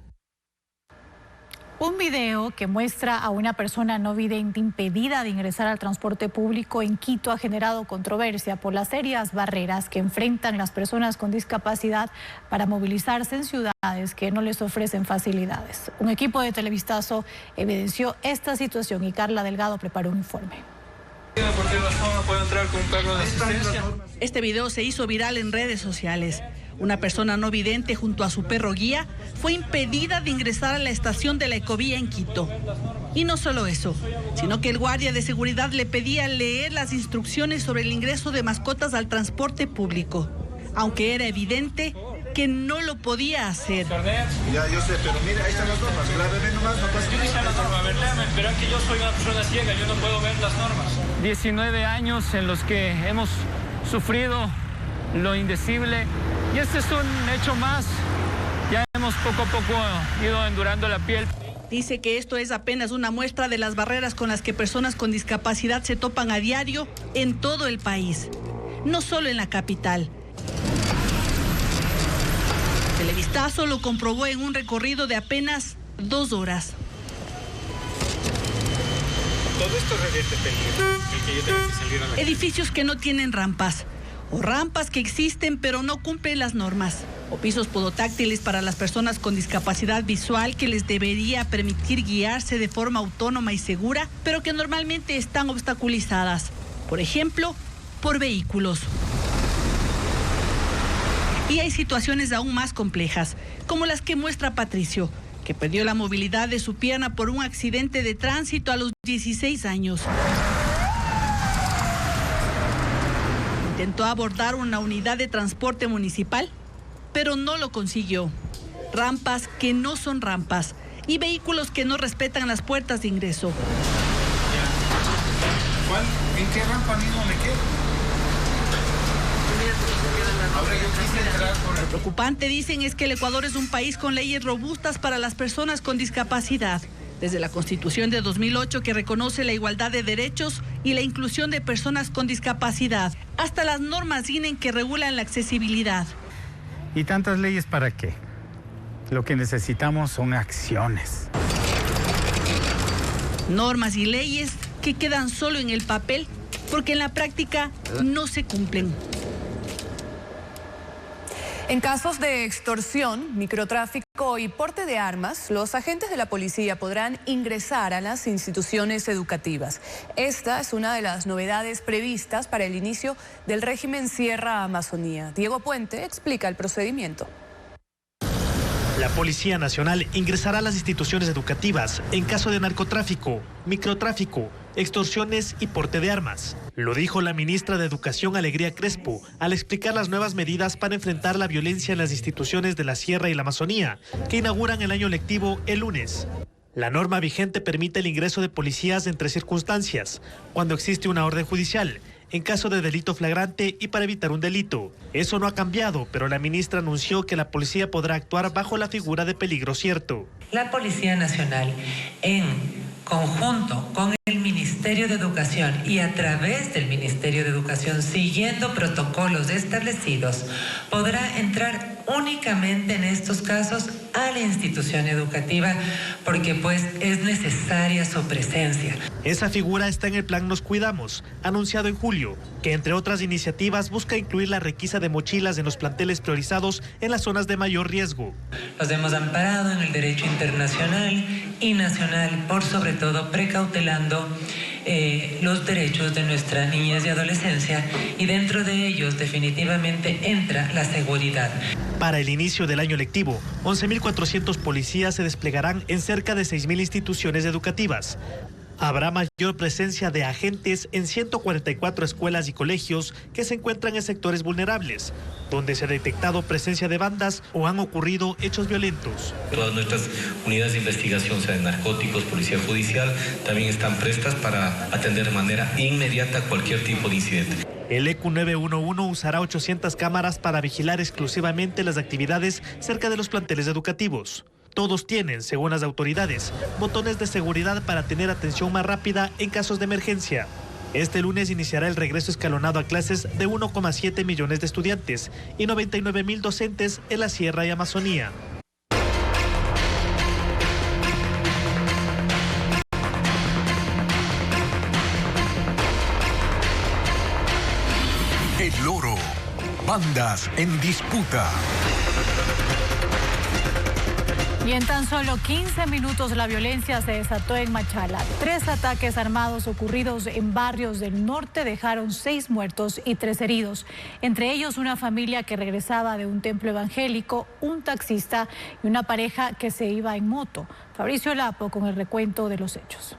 Un video que muestra a una persona no vidente impedida de ingresar al transporte público en Quito ha generado controversia por las serias barreras que enfrentan las personas con discapacidad para movilizarse en ciudades que no les ofrecen facilidades. Un equipo de Televistazo evidenció esta situación y Carla Delgado preparó un informe. Este video se hizo viral en redes sociales. Una persona no vidente junto a su perro guía fue impedida de ingresar a la estación de la Ecovía en Quito. Y no solo eso, sino que el guardia de seguridad le pedía leer las instrucciones sobre el ingreso de mascotas al transporte público, aunque era evidente que no lo podía hacer. Ya, yo sé, pero mira, ahí están las normas. Grábeme nomás, no pasa nada. A ver, léame, pero es que yo soy una persona ciega, yo no puedo ver las normas. 19 años en los que hemos sufrido lo indecible. Y este es un hecho más. Ya hemos poco a poco ido endurando la piel. Dice que esto es apenas una muestra de las barreras con las que personas con discapacidad se topan a diario en todo el país, no solo en la capital. Televistazo lo comprobó en un recorrido de apenas 2 horas. Todo esto revierte peligro, el que yo tenga que salir a la calle. Edificios que no tienen rampas, o rampas que existen pero no cumplen las normas, o pisos podotáctiles para las personas con discapacidad visual que les debería permitir guiarse de forma autónoma y segura, pero que normalmente están obstaculizadas, por ejemplo, por vehículos. Y hay situaciones aún más complejas, como las que muestra Patricio, que perdió la movilidad de su pierna por un accidente de tránsito a los 16 años. Intentó abordar una unidad de transporte municipal, pero no lo consiguió. Rampas que no son rampas y vehículos que no respetan las puertas de ingreso. ¿En qué rampa mismo me quedo? Lo preocupante, dicen, es que el Ecuador es un país con leyes robustas para las personas con discapacidad. Desde la Constitución de 2008, que reconoce la igualdad de derechos y la inclusión de personas con discapacidad, hasta las normas INE que regulan la accesibilidad. ¿Y tantas leyes para qué? Lo que necesitamos son acciones. Normas y leyes que quedan solo en el papel porque en la práctica no se cumplen. En casos de extorsión, microtráfico y porte de armas, los agentes de la policía podrán ingresar a las instituciones educativas. Esta es una de las novedades previstas para el inicio del régimen Sierra Amazonía. Diego Puente explica el procedimiento. La Policía Nacional ingresará a las instituciones educativas en caso de narcotráfico, microtráfico, extorsiones y porte de armas. Lo dijo la ministra de Educación, Alegría Crespo, al explicar las nuevas medidas para enfrentar la violencia en las instituciones de la Sierra y la Amazonía, que inauguran el año lectivo el lunes. La norma vigente permite el ingreso de policías en 3 circunstancias: cuando existe una orden judicial, en caso de delito flagrante y para evitar un delito. Eso no ha cambiado, pero la ministra anunció que la policía podrá actuar bajo la figura de peligro cierto. La Policía Nacional, en conjunto con el Ministerio de Educación y a través del Ministerio de Educación, siguiendo protocolos establecidos, podrá entrar únicamente en estos casos a la institución educativa porque pues es necesaria su presencia. Esa figura está en el Plan Nos Cuidamos, anunciado en julio, que entre otras iniciativas busca incluir la requisa de mochilas en los planteles priorizados en las zonas de mayor riesgo. Los hemos amparado en el derecho internacional y nacional, por sobre todo precautelando los derechos de nuestras niñas y adolescencia, y dentro de ellos definitivamente entra la seguridad. Para el inicio del año lectivo, 11.400 policías se desplegarán en cerca de 6.000 instituciones educativas. Habrá mayor presencia de agentes en 144 escuelas y colegios que se encuentran en sectores vulnerables, donde se ha detectado presencia de bandas o han ocurrido hechos violentos. Todas nuestras unidades de investigación, sea de narcóticos, policía judicial, también están prestas para atender de manera inmediata cualquier tipo de incidente. El ECU 911 usará 800 cámaras para vigilar exclusivamente las actividades cerca de los planteles educativos. Todos tienen, según las autoridades, botones de seguridad para tener atención más rápida en casos de emergencia. Este lunes iniciará el regreso escalonado a clases de 1,7 millones de estudiantes y 99.000 docentes en la Sierra y Amazonía. El Oro. Bandas en disputa. Y en tan solo 15 minutos la violencia se desató en Machala. 3 ataques armados ocurridos en barrios del norte dejaron 6 muertos y 3 heridos. Entre ellos una familia que regresaba de un templo evangélico, un taxista y una pareja que se iba en moto. Fabricio Lapo con el recuento de los hechos.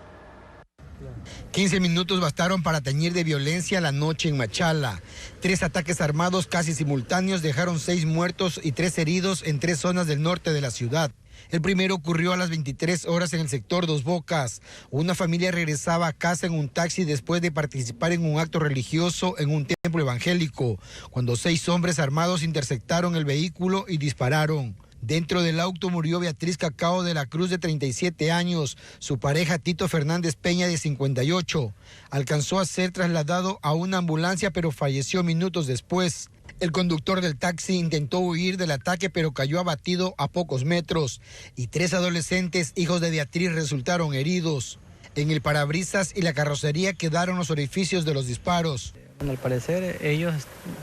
15 minutos bastaron para teñir de violencia la noche en Machala. 3 ataques armados casi simultáneos dejaron 6 muertos y 3 heridos en 3 zonas del norte de la ciudad. El primero ocurrió a las 23 horas en el sector Dos Bocas. Una familia regresaba a casa en un taxi después de participar en un acto religioso en un templo evangélico, cuando 6 hombres armados interceptaron el vehículo y dispararon. Dentro del auto murió Beatriz Cacao de la Cruz, de 37 años. Su pareja Tito Fernández Peña, de 58. Alcanzó a ser trasladado a una ambulancia, pero falleció minutos después. El conductor del taxi intentó huir del ataque, pero cayó abatido a pocos metros. Y 3 adolescentes, hijos de Beatriz, resultaron heridos. En el parabrisas y la carrocería quedaron los orificios de los disparos. Bueno, al parecer ellos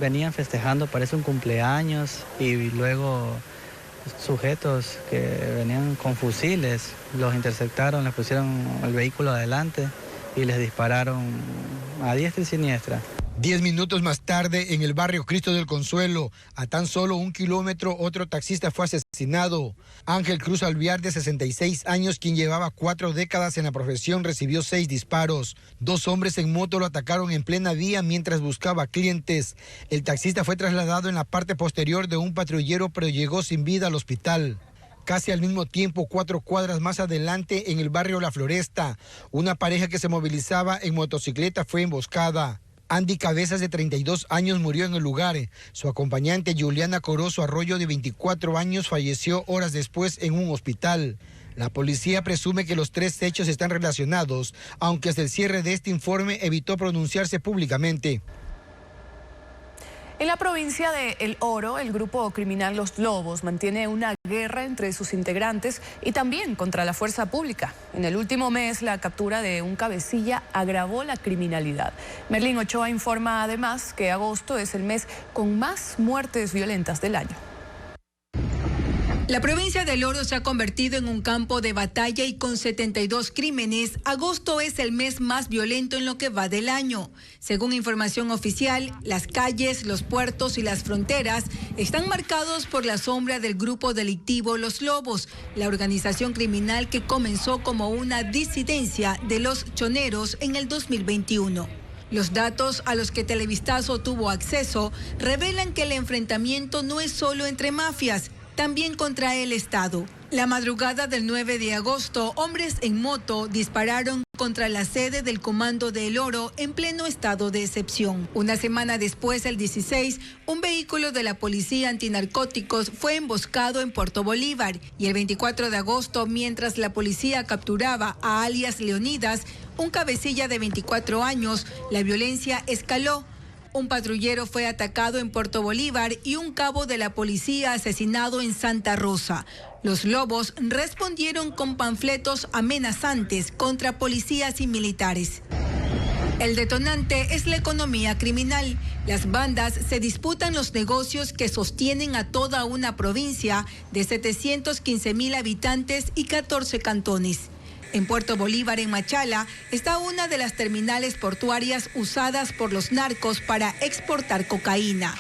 venían festejando, parece un cumpleaños, y luego sujetos que venían con fusiles los interceptaron, les pusieron el vehículo adelante y les dispararon a diestra y siniestra. 10 minutos más tarde, en el barrio Cristo del Consuelo, a tan solo 1 kilómetro, otro taxista fue asesinado. Ángel Cruz Alviar, de 66 años, quien llevaba 4 décadas en la profesión, recibió 6 disparos. 2 hombres en moto lo atacaron en plena vía mientras buscaba clientes. El taxista fue trasladado en la parte posterior de un patrullero, pero llegó sin vida al hospital. Casi al mismo tiempo, 4 cuadras más adelante, en el barrio La Floresta, una pareja que se movilizaba en motocicleta fue emboscada. Andy Cabezas, de 32 años, murió en el lugar. Su acompañante, Juliana Corozo Arroyo, de 24 años, falleció horas después en un hospital. La policía presume que los 3 hechos están relacionados, aunque hasta el cierre de este informe evitó pronunciarse públicamente. En la provincia de El Oro, el grupo criminal Los Lobos mantiene una guerra entre sus integrantes y también contra la fuerza pública. En el último mes, la captura de un cabecilla agravó la criminalidad. Merlín Ochoa informa además que agosto es el mes con más muertes violentas del año. La provincia del Oro se ha convertido en un campo de batalla y con 72 crímenes, agosto es el mes más violento en lo que va del año. Según información oficial, las calles, los puertos y las fronteras están marcados por la sombra del grupo delictivo Los Lobos, la organización criminal que comenzó como una disidencia de los choneros en el 2021. Los datos a los que Televistazo tuvo acceso revelan que el enfrentamiento no es solo entre mafias, también contra el Estado. La madrugada del 9 de agosto, hombres en moto dispararon contra la sede del Comando de El Oro en pleno estado de excepción. Una semana después, el 16, un vehículo de la Policía Antinarcóticos fue emboscado en Puerto Bolívar. Y el 24 de agosto, mientras la policía capturaba a alias Leonidas, un cabecilla de 24 años, la violencia escaló. Un patrullero fue atacado en Puerto Bolívar y un cabo de la policía asesinado en Santa Rosa. Los lobos respondieron con panfletos amenazantes contra policías y militares. El detonante es la economía criminal. Las bandas se disputan los negocios que sostienen a toda una provincia de 715,000 habitantes y 14 cantones. En Puerto Bolívar, en Machala, está una de las terminales portuarias usadas por los narcos para exportar cocaína.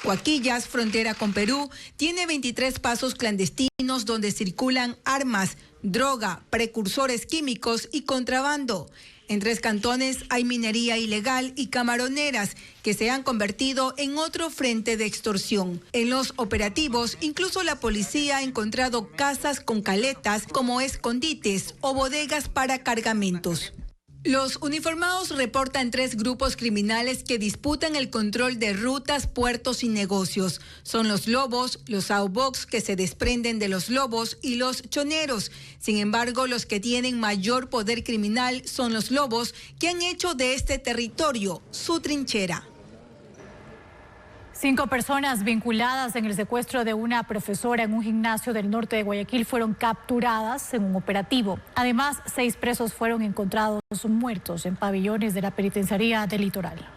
Huaquillas, frontera con Perú, tiene 23 pasos clandestinos donde circulan armas, droga, precursores químicos y contrabando. En 3 cantones hay minería ilegal y camaroneras que se han convertido en otro frente de extorsión. En los operativos, incluso la policía ha encontrado casas con caletas como escondites o bodegas para cargamentos. Los uniformados reportan 3 grupos criminales que disputan el control de rutas, puertos y negocios. Son los lobos, los outbox que se desprenden de los lobos y los choneros. Sin embargo, los que tienen mayor poder criminal son los lobos, que han hecho de este territorio su trinchera. 5 personas vinculadas en el secuestro de una profesora en un gimnasio del norte de Guayaquil fueron capturadas en un operativo. Además, 6 presos fueron encontrados muertos en pabellones de la penitenciaría del Litoral.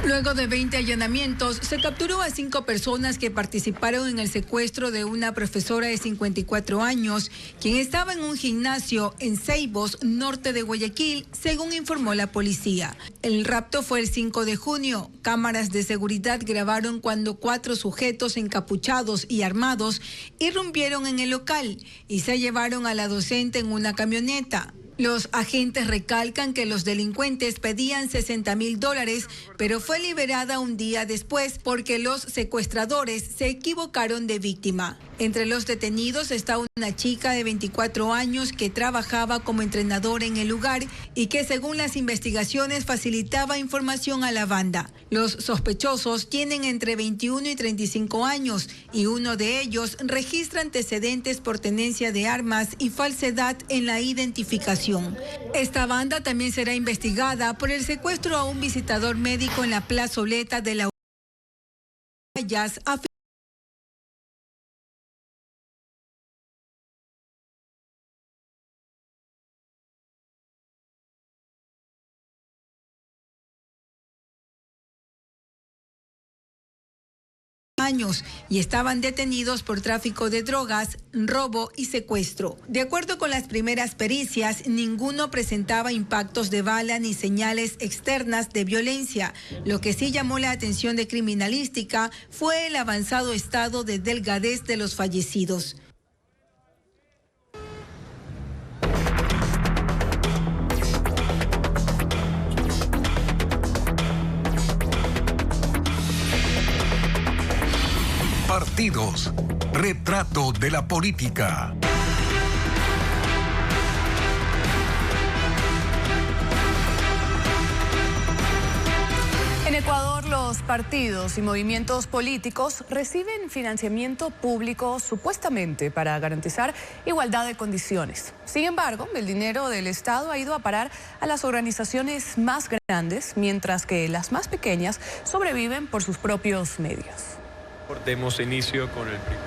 Luego de 20 allanamientos, se capturó a 5 personas que participaron en el secuestro de una profesora de 54 años, quien estaba en un gimnasio en Ceibos, norte de Guayaquil, según informó la policía. El rapto fue el 5 de junio. Cámaras de seguridad grabaron cuando 4 sujetos encapuchados y armados irrumpieron en el local y se llevaron a la docente en una camioneta. Los agentes recalcan que los delincuentes pedían $60,000, pero fue liberada un día después porque los secuestradores se equivocaron de víctima. Entre los detenidos está una chica de 24 años que trabajaba como entrenadora en el lugar y que, según las investigaciones, facilitaba información a la banda. Los sospechosos tienen entre 21 y 35 años y uno de ellos registra antecedentes por tenencia de armas y falsedad en la identificación. Esta banda también será investigada por el secuestro a un visitador médico en la plazoleta de la Guayas. Años y estaban detenidos por tráfico de drogas, robo y secuestro. De acuerdo con las primeras pericias, ninguno presentaba impactos de bala ni señales externas de violencia. Lo que sí llamó la atención de criminalística fue el avanzado estado de delgadez de los fallecidos. Partidos. Retrato de la política. En Ecuador, los partidos y movimientos políticos reciben financiamiento público supuestamente para garantizar igualdad de condiciones. Sin embargo, el dinero del Estado ha ido a parar a las organizaciones más grandes, mientras que las más pequeñas sobreviven por sus propios medios. Demos inicio con el primero.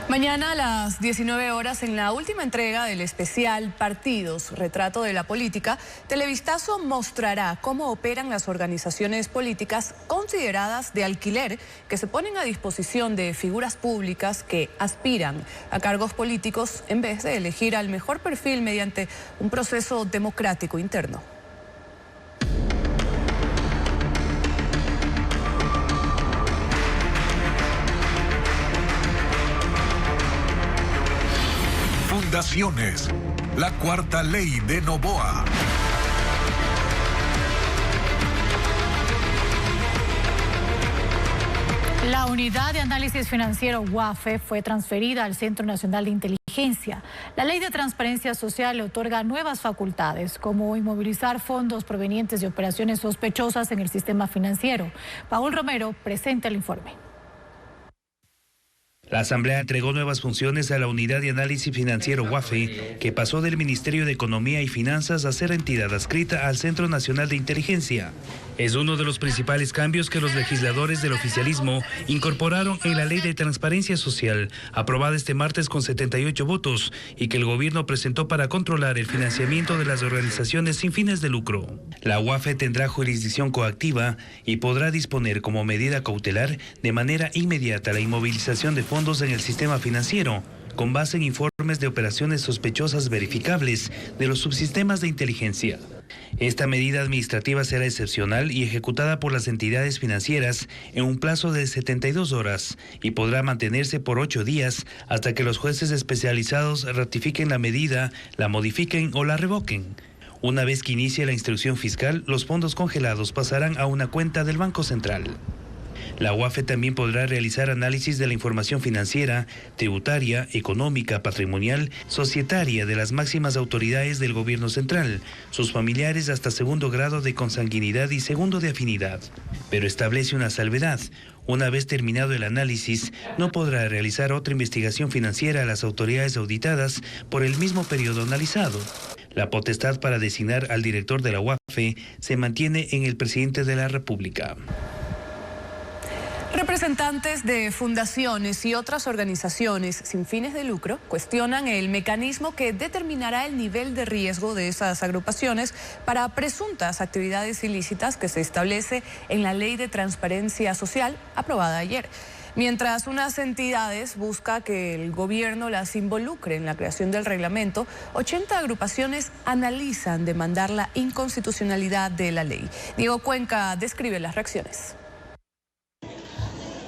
Mañana a las 19 horas, en la última entrega del especial Partidos, Retrato de la Política, Televistazo mostrará cómo operan las organizaciones políticas consideradas de alquiler que se ponen a disposición de figuras públicas que aspiran a cargos políticos en vez de elegir al mejor perfil mediante un proceso democrático interno. Fundaciones, la cuarta ley de Noboa. La unidad de análisis financiero UAFE fue transferida al Centro Nacional de Inteligencia. La Ley de Transparencia Social le otorga nuevas facultades, como inmovilizar fondos provenientes de operaciones sospechosas en el sistema financiero. Paul Romero presenta el informe. La Asamblea entregó nuevas funciones a la Unidad de Análisis Financiero UAFE, que pasó del Ministerio de Economía y Finanzas a ser entidad adscrita al Centro Nacional de Inteligencia. Es uno de los principales cambios que los legisladores del oficialismo incorporaron en la Ley de Transparencia Social, aprobada este martes con 78 votos, y que el gobierno presentó para controlar el financiamiento de las organizaciones sin fines de lucro. La UAFE tendrá jurisdicción coactiva y podrá disponer como medida cautelar de manera inmediata la inmovilización de fondos en el sistema financiero, con base en informes de operaciones sospechosas verificables de los subsistemas de inteligencia. Esta medida administrativa será excepcional y ejecutada por las entidades financieras en un plazo de 72 horas y podrá mantenerse por 8 días hasta que los jueces especializados ratifiquen la medida, la modifiquen o la revoquen. Una vez que inicie la instrucción fiscal, los fondos congelados pasarán a una cuenta del Banco Central. La UAFE también podrá realizar análisis de la información financiera, tributaria, económica, patrimonial, societaria de las máximas autoridades del gobierno central, sus familiares hasta segundo grado de consanguinidad y segundo de afinidad. Pero establece una salvedad. Una vez terminado el análisis, no podrá realizar otra investigación financiera a las autoridades auditadas por el mismo periodo analizado. La potestad para designar al director de la UAFE se mantiene en el presidente de la República. Representantes de fundaciones y otras organizaciones sin fines de lucro cuestionan el mecanismo que determinará el nivel de riesgo de esas agrupaciones para presuntas actividades ilícitas que se establece en la Ley de Transparencia Social aprobada ayer. Mientras unas entidades buscan que el gobierno las involucre en la creación del reglamento, 80 agrupaciones analizan demandar la inconstitucionalidad de la ley. Diego Cuenca describe las reacciones.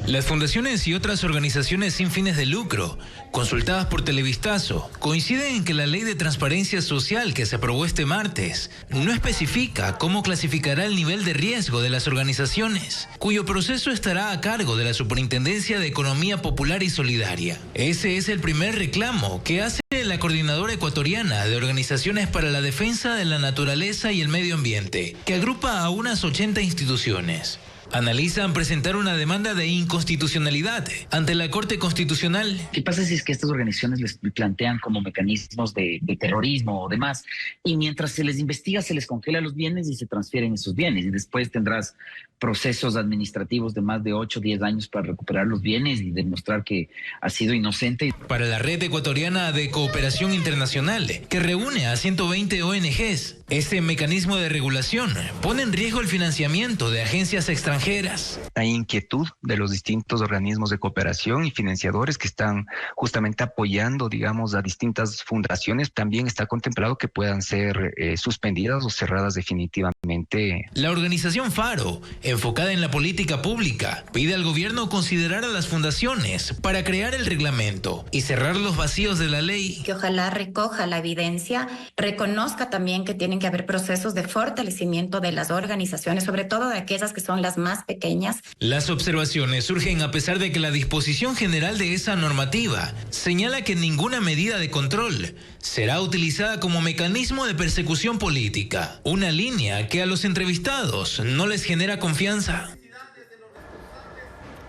Las fundaciones y otras organizaciones sin fines de lucro, consultadas por Televistazo, coinciden en que la Ley de Transparencia Social que se aprobó este martes no especifica cómo clasificará el nivel de riesgo de las organizaciones, cuyo proceso estará a cargo de la Superintendencia de Economía Popular y Solidaria. Ese es el primer reclamo que hace la Coordinadora Ecuatoriana de Organizaciones para la Defensa de la Naturaleza y el Medio Ambiente, que agrupa a unas 80 instituciones. Analizan presentar una demanda de inconstitucionalidad ante la Corte Constitucional. ¿Qué pasa si es que estas organizaciones les plantean como mecanismos de terrorismo o demás? Y mientras se les investiga, se les congela los bienes y se transfieren esos bienes. Y después tendrás procesos administrativos de más de 8 o 10 años para recuperar los bienes y demostrar que ha sido inocente. Para la Red Ecuatoriana de Cooperación Internacional, que reúne a 120 ONGs, este mecanismo de regulación pone en riesgo el financiamiento de agencias extranjeras. Hay inquietud de los distintos organismos de cooperación y financiadores que están justamente apoyando, digamos, a distintas fundaciones. También está contemplado que puedan ser suspendidas o cerradas definitivamente. La organización Faro, enfocada en la política pública, pide al gobierno considerar a las fundaciones para crear el reglamento y cerrar los vacíos de la ley. Que ojalá recoja la evidencia, reconozca también que tienen que haber procesos de fortalecimiento de las organizaciones, sobre todo de aquellas que son las más pequeñas. Las observaciones surgen a pesar de que la disposición general de esa normativa señala que ninguna medida de control será utilizada como mecanismo de persecución política, una línea que a los entrevistados no les genera confianza.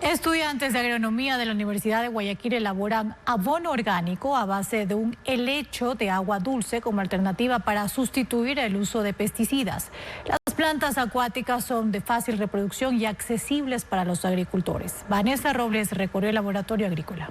Estudiantes de agronomía de la Universidad de Guayaquil elaboran abono orgánico a base de un helecho de agua dulce como alternativa para sustituir el uso de pesticidas. Las plantas acuáticas son de fácil reproducción y accesibles para los agricultores. Vanessa Robles recorrió el laboratorio agrícola.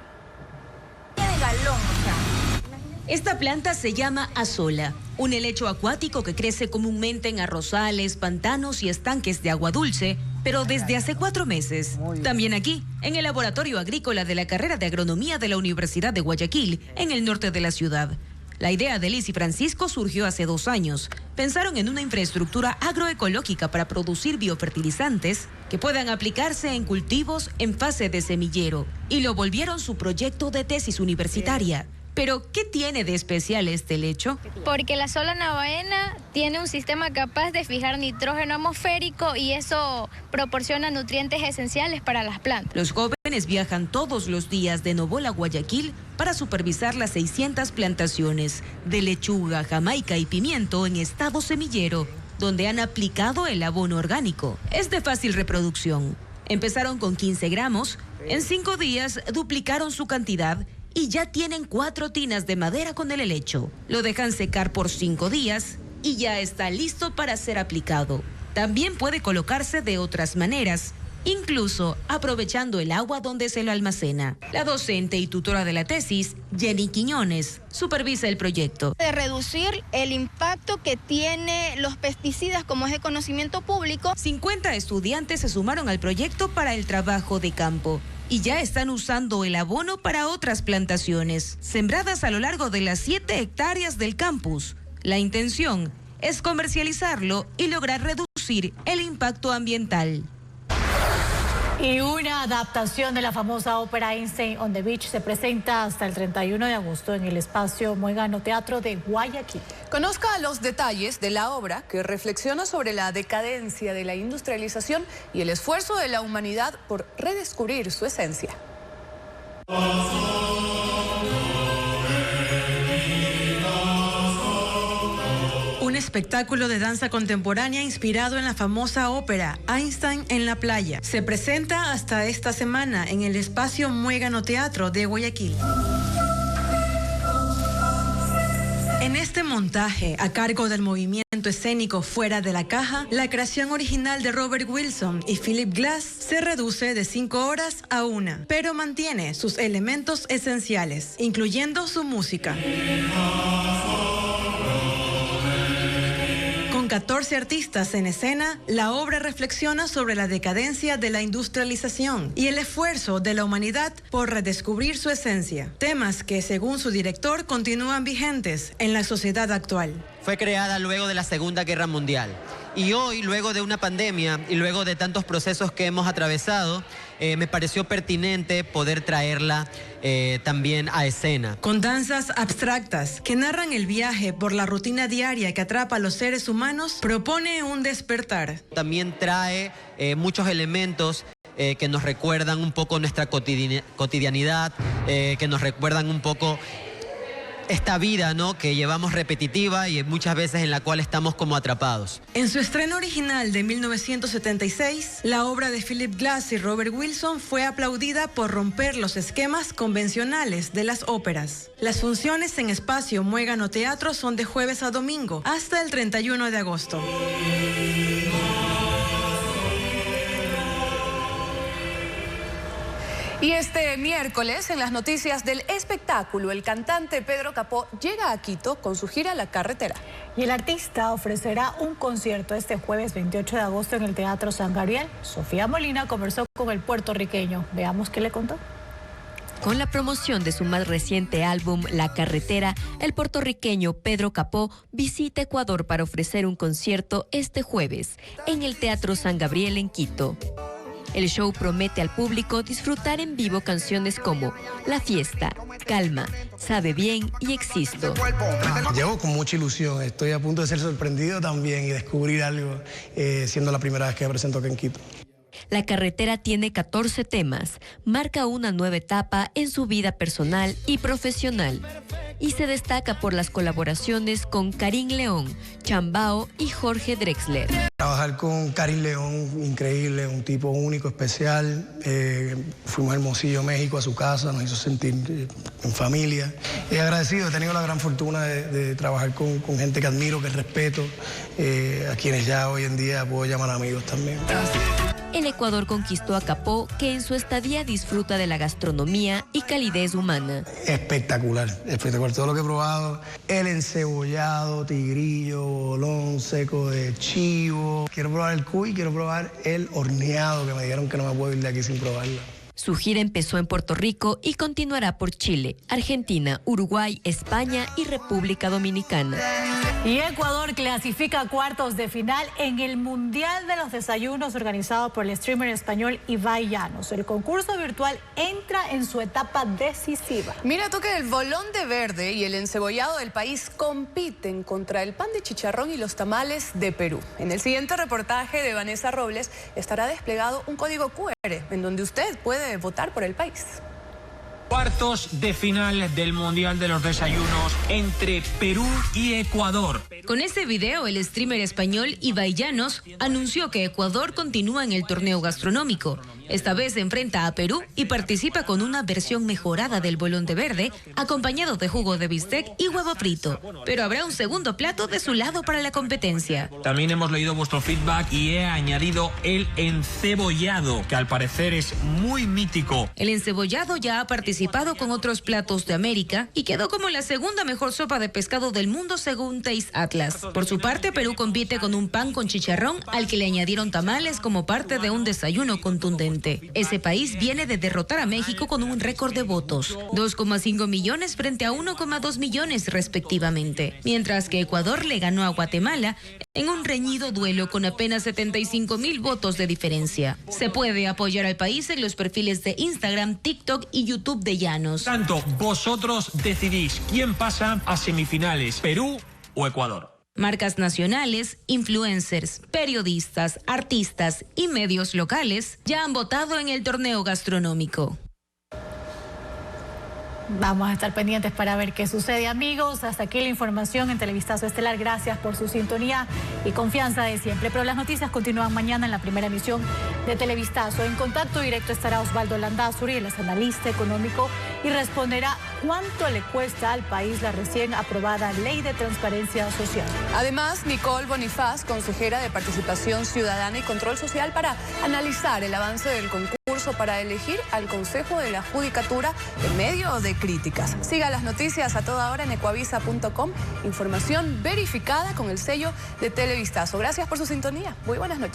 Esta planta se llama azola, un helecho acuático que crece comúnmente en arrozales, pantanos y estanques de agua dulce, pero desde hace 4 meses. También aquí, en el laboratorio agrícola de la carrera de agronomía de la Universidad de Guayaquil, en el norte de la ciudad. La idea de Liz y Francisco surgió hace 2 años. Pensaron en una infraestructura agroecológica para producir biofertilizantes que puedan aplicarse en cultivos en fase de semillero y lo volvieron su proyecto de tesis universitaria. Pero, ¿qué tiene de especial este lecho? Porque la sola navaena tiene un sistema capaz de fijar nitrógeno atmosférico y eso proporciona nutrientes esenciales para las plantas. Los jóvenes viajan todos los días de Novola a Guayaquil para supervisar las 600 plantaciones de lechuga, jamaica y pimiento en estado semillero, donde han aplicado el abono orgánico. Es de fácil reproducción. Empezaron con 15 gramos, en 5 días duplicaron su cantidad y ya tienen 4 tinas de madera con el helecho. Lo dejan secar por 5 días y ya está listo para ser aplicado. También puede colocarse de otras maneras, incluso aprovechando el agua donde se lo almacena. La docente y tutora de la tesis, Jenny Quiñones, supervisa el proyecto. De reducir el impacto que tiene los pesticidas, como es de conocimiento público. 50 estudiantes se sumaron al proyecto para el trabajo de campo y ya están usando el abono para otras plantaciones, sembradas a lo largo de las 7 hectáreas del campus. La intención es comercializarlo y lograr reducir el impacto ambiental. Y una adaptación de la famosa ópera Einstein on the Beach se presenta hasta el 31 de agosto en el espacio Muégano Teatro de Guayaquil. Conozca los detalles de la obra que reflexiona sobre la decadencia de la industrialización y el esfuerzo de la humanidad por redescubrir su esencia. Un espectáculo de danza contemporánea inspirado en la famosa ópera Einstein en la playa. Se presenta hasta esta semana en el espacio Muégano Teatro de Guayaquil. En este montaje, a cargo del movimiento escénico Fuera de la Caja, la creación original de Robert Wilson y Philip Glass se reduce de 5 horas a 1, pero mantiene sus elementos esenciales, incluyendo su música. Con 14 artistas en escena, la obra reflexiona sobre la decadencia de la industrialización y el esfuerzo de la humanidad por redescubrir su esencia. Temas que, según su director, continúan vigentes en la sociedad actual. Fue creada luego de la Segunda Guerra Mundial. Y hoy, luego de una pandemia y luego de tantos procesos que hemos atravesado, me pareció pertinente poder traerla también a escena. Con danzas abstractas que narran el viaje por la rutina diaria que atrapa a los seres humanos, propone un despertar. También trae muchos elementos que nos recuerdan un poco nuestra cotidianidad, que nos recuerdan un poco esta vida, ¿no?, que llevamos repetitiva y muchas veces en la cual estamos como atrapados. En su estreno original de 1976, la obra de Philip Glass y Robert Wilson fue aplaudida por romper los esquemas convencionales de las óperas. Las funciones en espacio Muégano Teatro son de jueves a domingo hasta el 31 de agosto. Y este miércoles, en las noticias del espectáculo, el cantante Pedro Capó llega a Quito con su gira La Carretera. Y el artista ofrecerá un concierto este jueves 28 de agosto en el Teatro San Gabriel. Sofía Molina conversó con el puertorriqueño. Veamos qué le contó. Con la promoción de su más reciente álbum, La Carretera, el puertorriqueño Pedro Capó visita Ecuador para ofrecer un concierto este jueves en el Teatro San Gabriel en Quito. El show promete al público disfrutar en vivo canciones como La Fiesta, Calma, Sabe Bien y Existo. Llego con mucha ilusión, estoy a punto de ser sorprendido también y descubrir algo, siendo la primera vez que me presento aquí en Quito. La Carretera tiene 14 temas, marca una nueva etapa en su vida personal y profesional y se destaca por las colaboraciones con Karim León, Chambao y Jorge Drexler. Trabajar con Karim León, increíble, un tipo único, especial. Fuimos a Hermosillo, México, a su casa, nos hizo sentir en familia. Agradecido, he tenido la gran fortuna de trabajar con gente que admiro, que respeto, a quienes ya hoy en día puedo llamar amigos también. El Ecuador conquistó a Capó, que en su estadía disfruta de la gastronomía y calidez humana. Espectacular, espectacular. Todo lo que he probado, el encebollado, tigrillo, bolón seco de chivo. Quiero probar el cuy, quiero probar el horneado, que me dijeron que no me puedo ir de aquí sin probarlo. Su gira empezó en Puerto Rico y continuará por Chile, Argentina, Uruguay, España y República Dominicana. Y Ecuador clasifica a cuartos de final en el Mundial de los Desayunos organizado por el streamer español Ibai Llanos. El concurso virtual entra en su etapa decisiva. Mira tú que el bolón de verde y el encebollado del país compiten contra el pan de chicharrón y los tamales de Perú. En el siguiente reportaje de Vanessa Robles estará desplegado un código QR en donde usted puede votar por el país. Cuartos de final del Mundial de los Desayunos entre Perú y Ecuador. Con este video, el streamer español Ibai Llanos anunció que Ecuador continúa en el torneo gastronómico. Esta vez se enfrenta a Perú y participa con una versión mejorada del bolón de verde, acompañado de jugo de bistec y huevo frito. Pero habrá un segundo plato de su lado para la competencia. También hemos leído vuestro feedback y he añadido el encebollado, que al parecer es muy mítico. El encebollado ya ha participado con otros platos de América y quedó como la segunda mejor sopa de pescado del mundo según Taste Atlas. Por su parte, Perú compite con un pan con chicharrón al que le añadieron tamales como parte de un desayuno contundente. Ese país viene de derrotar a México con un récord de votos, 2,5 millones frente a 1,2 millones respectivamente, mientras que Ecuador le ganó a Guatemala en un reñido duelo con apenas 75,000 votos de diferencia. Se puede apoyar al país en los perfiles de Instagram, TikTok y YouTube de Llanos. Tanto vosotros decidís quién pasa a semifinales, Perú o Ecuador. Marcas nacionales, influencers, periodistas, artistas y medios locales ya han votado en el torneo gastronómico. Vamos a estar pendientes para ver qué sucede, amigos. Hasta aquí la información en Televistazo Estelar. Gracias por su sintonía y confianza de siempre. Pero las noticias continúan mañana en la primera emisión de Televistazo. En contacto directo estará Osvaldo Landázuri, él es analista económico, y responderá cuánto le cuesta al país la recién aprobada Ley de Transparencia Social. Además, Nicole Bonifaz, consejera de Participación Ciudadana y Control Social, para analizar el avance del concurso para elegir al Consejo de la Judicatura en medio de críticas. Siga las noticias a toda hora en ecuavisa.com. Información verificada con el sello de Televistazo. Gracias por su sintonía. Muy buenas noches.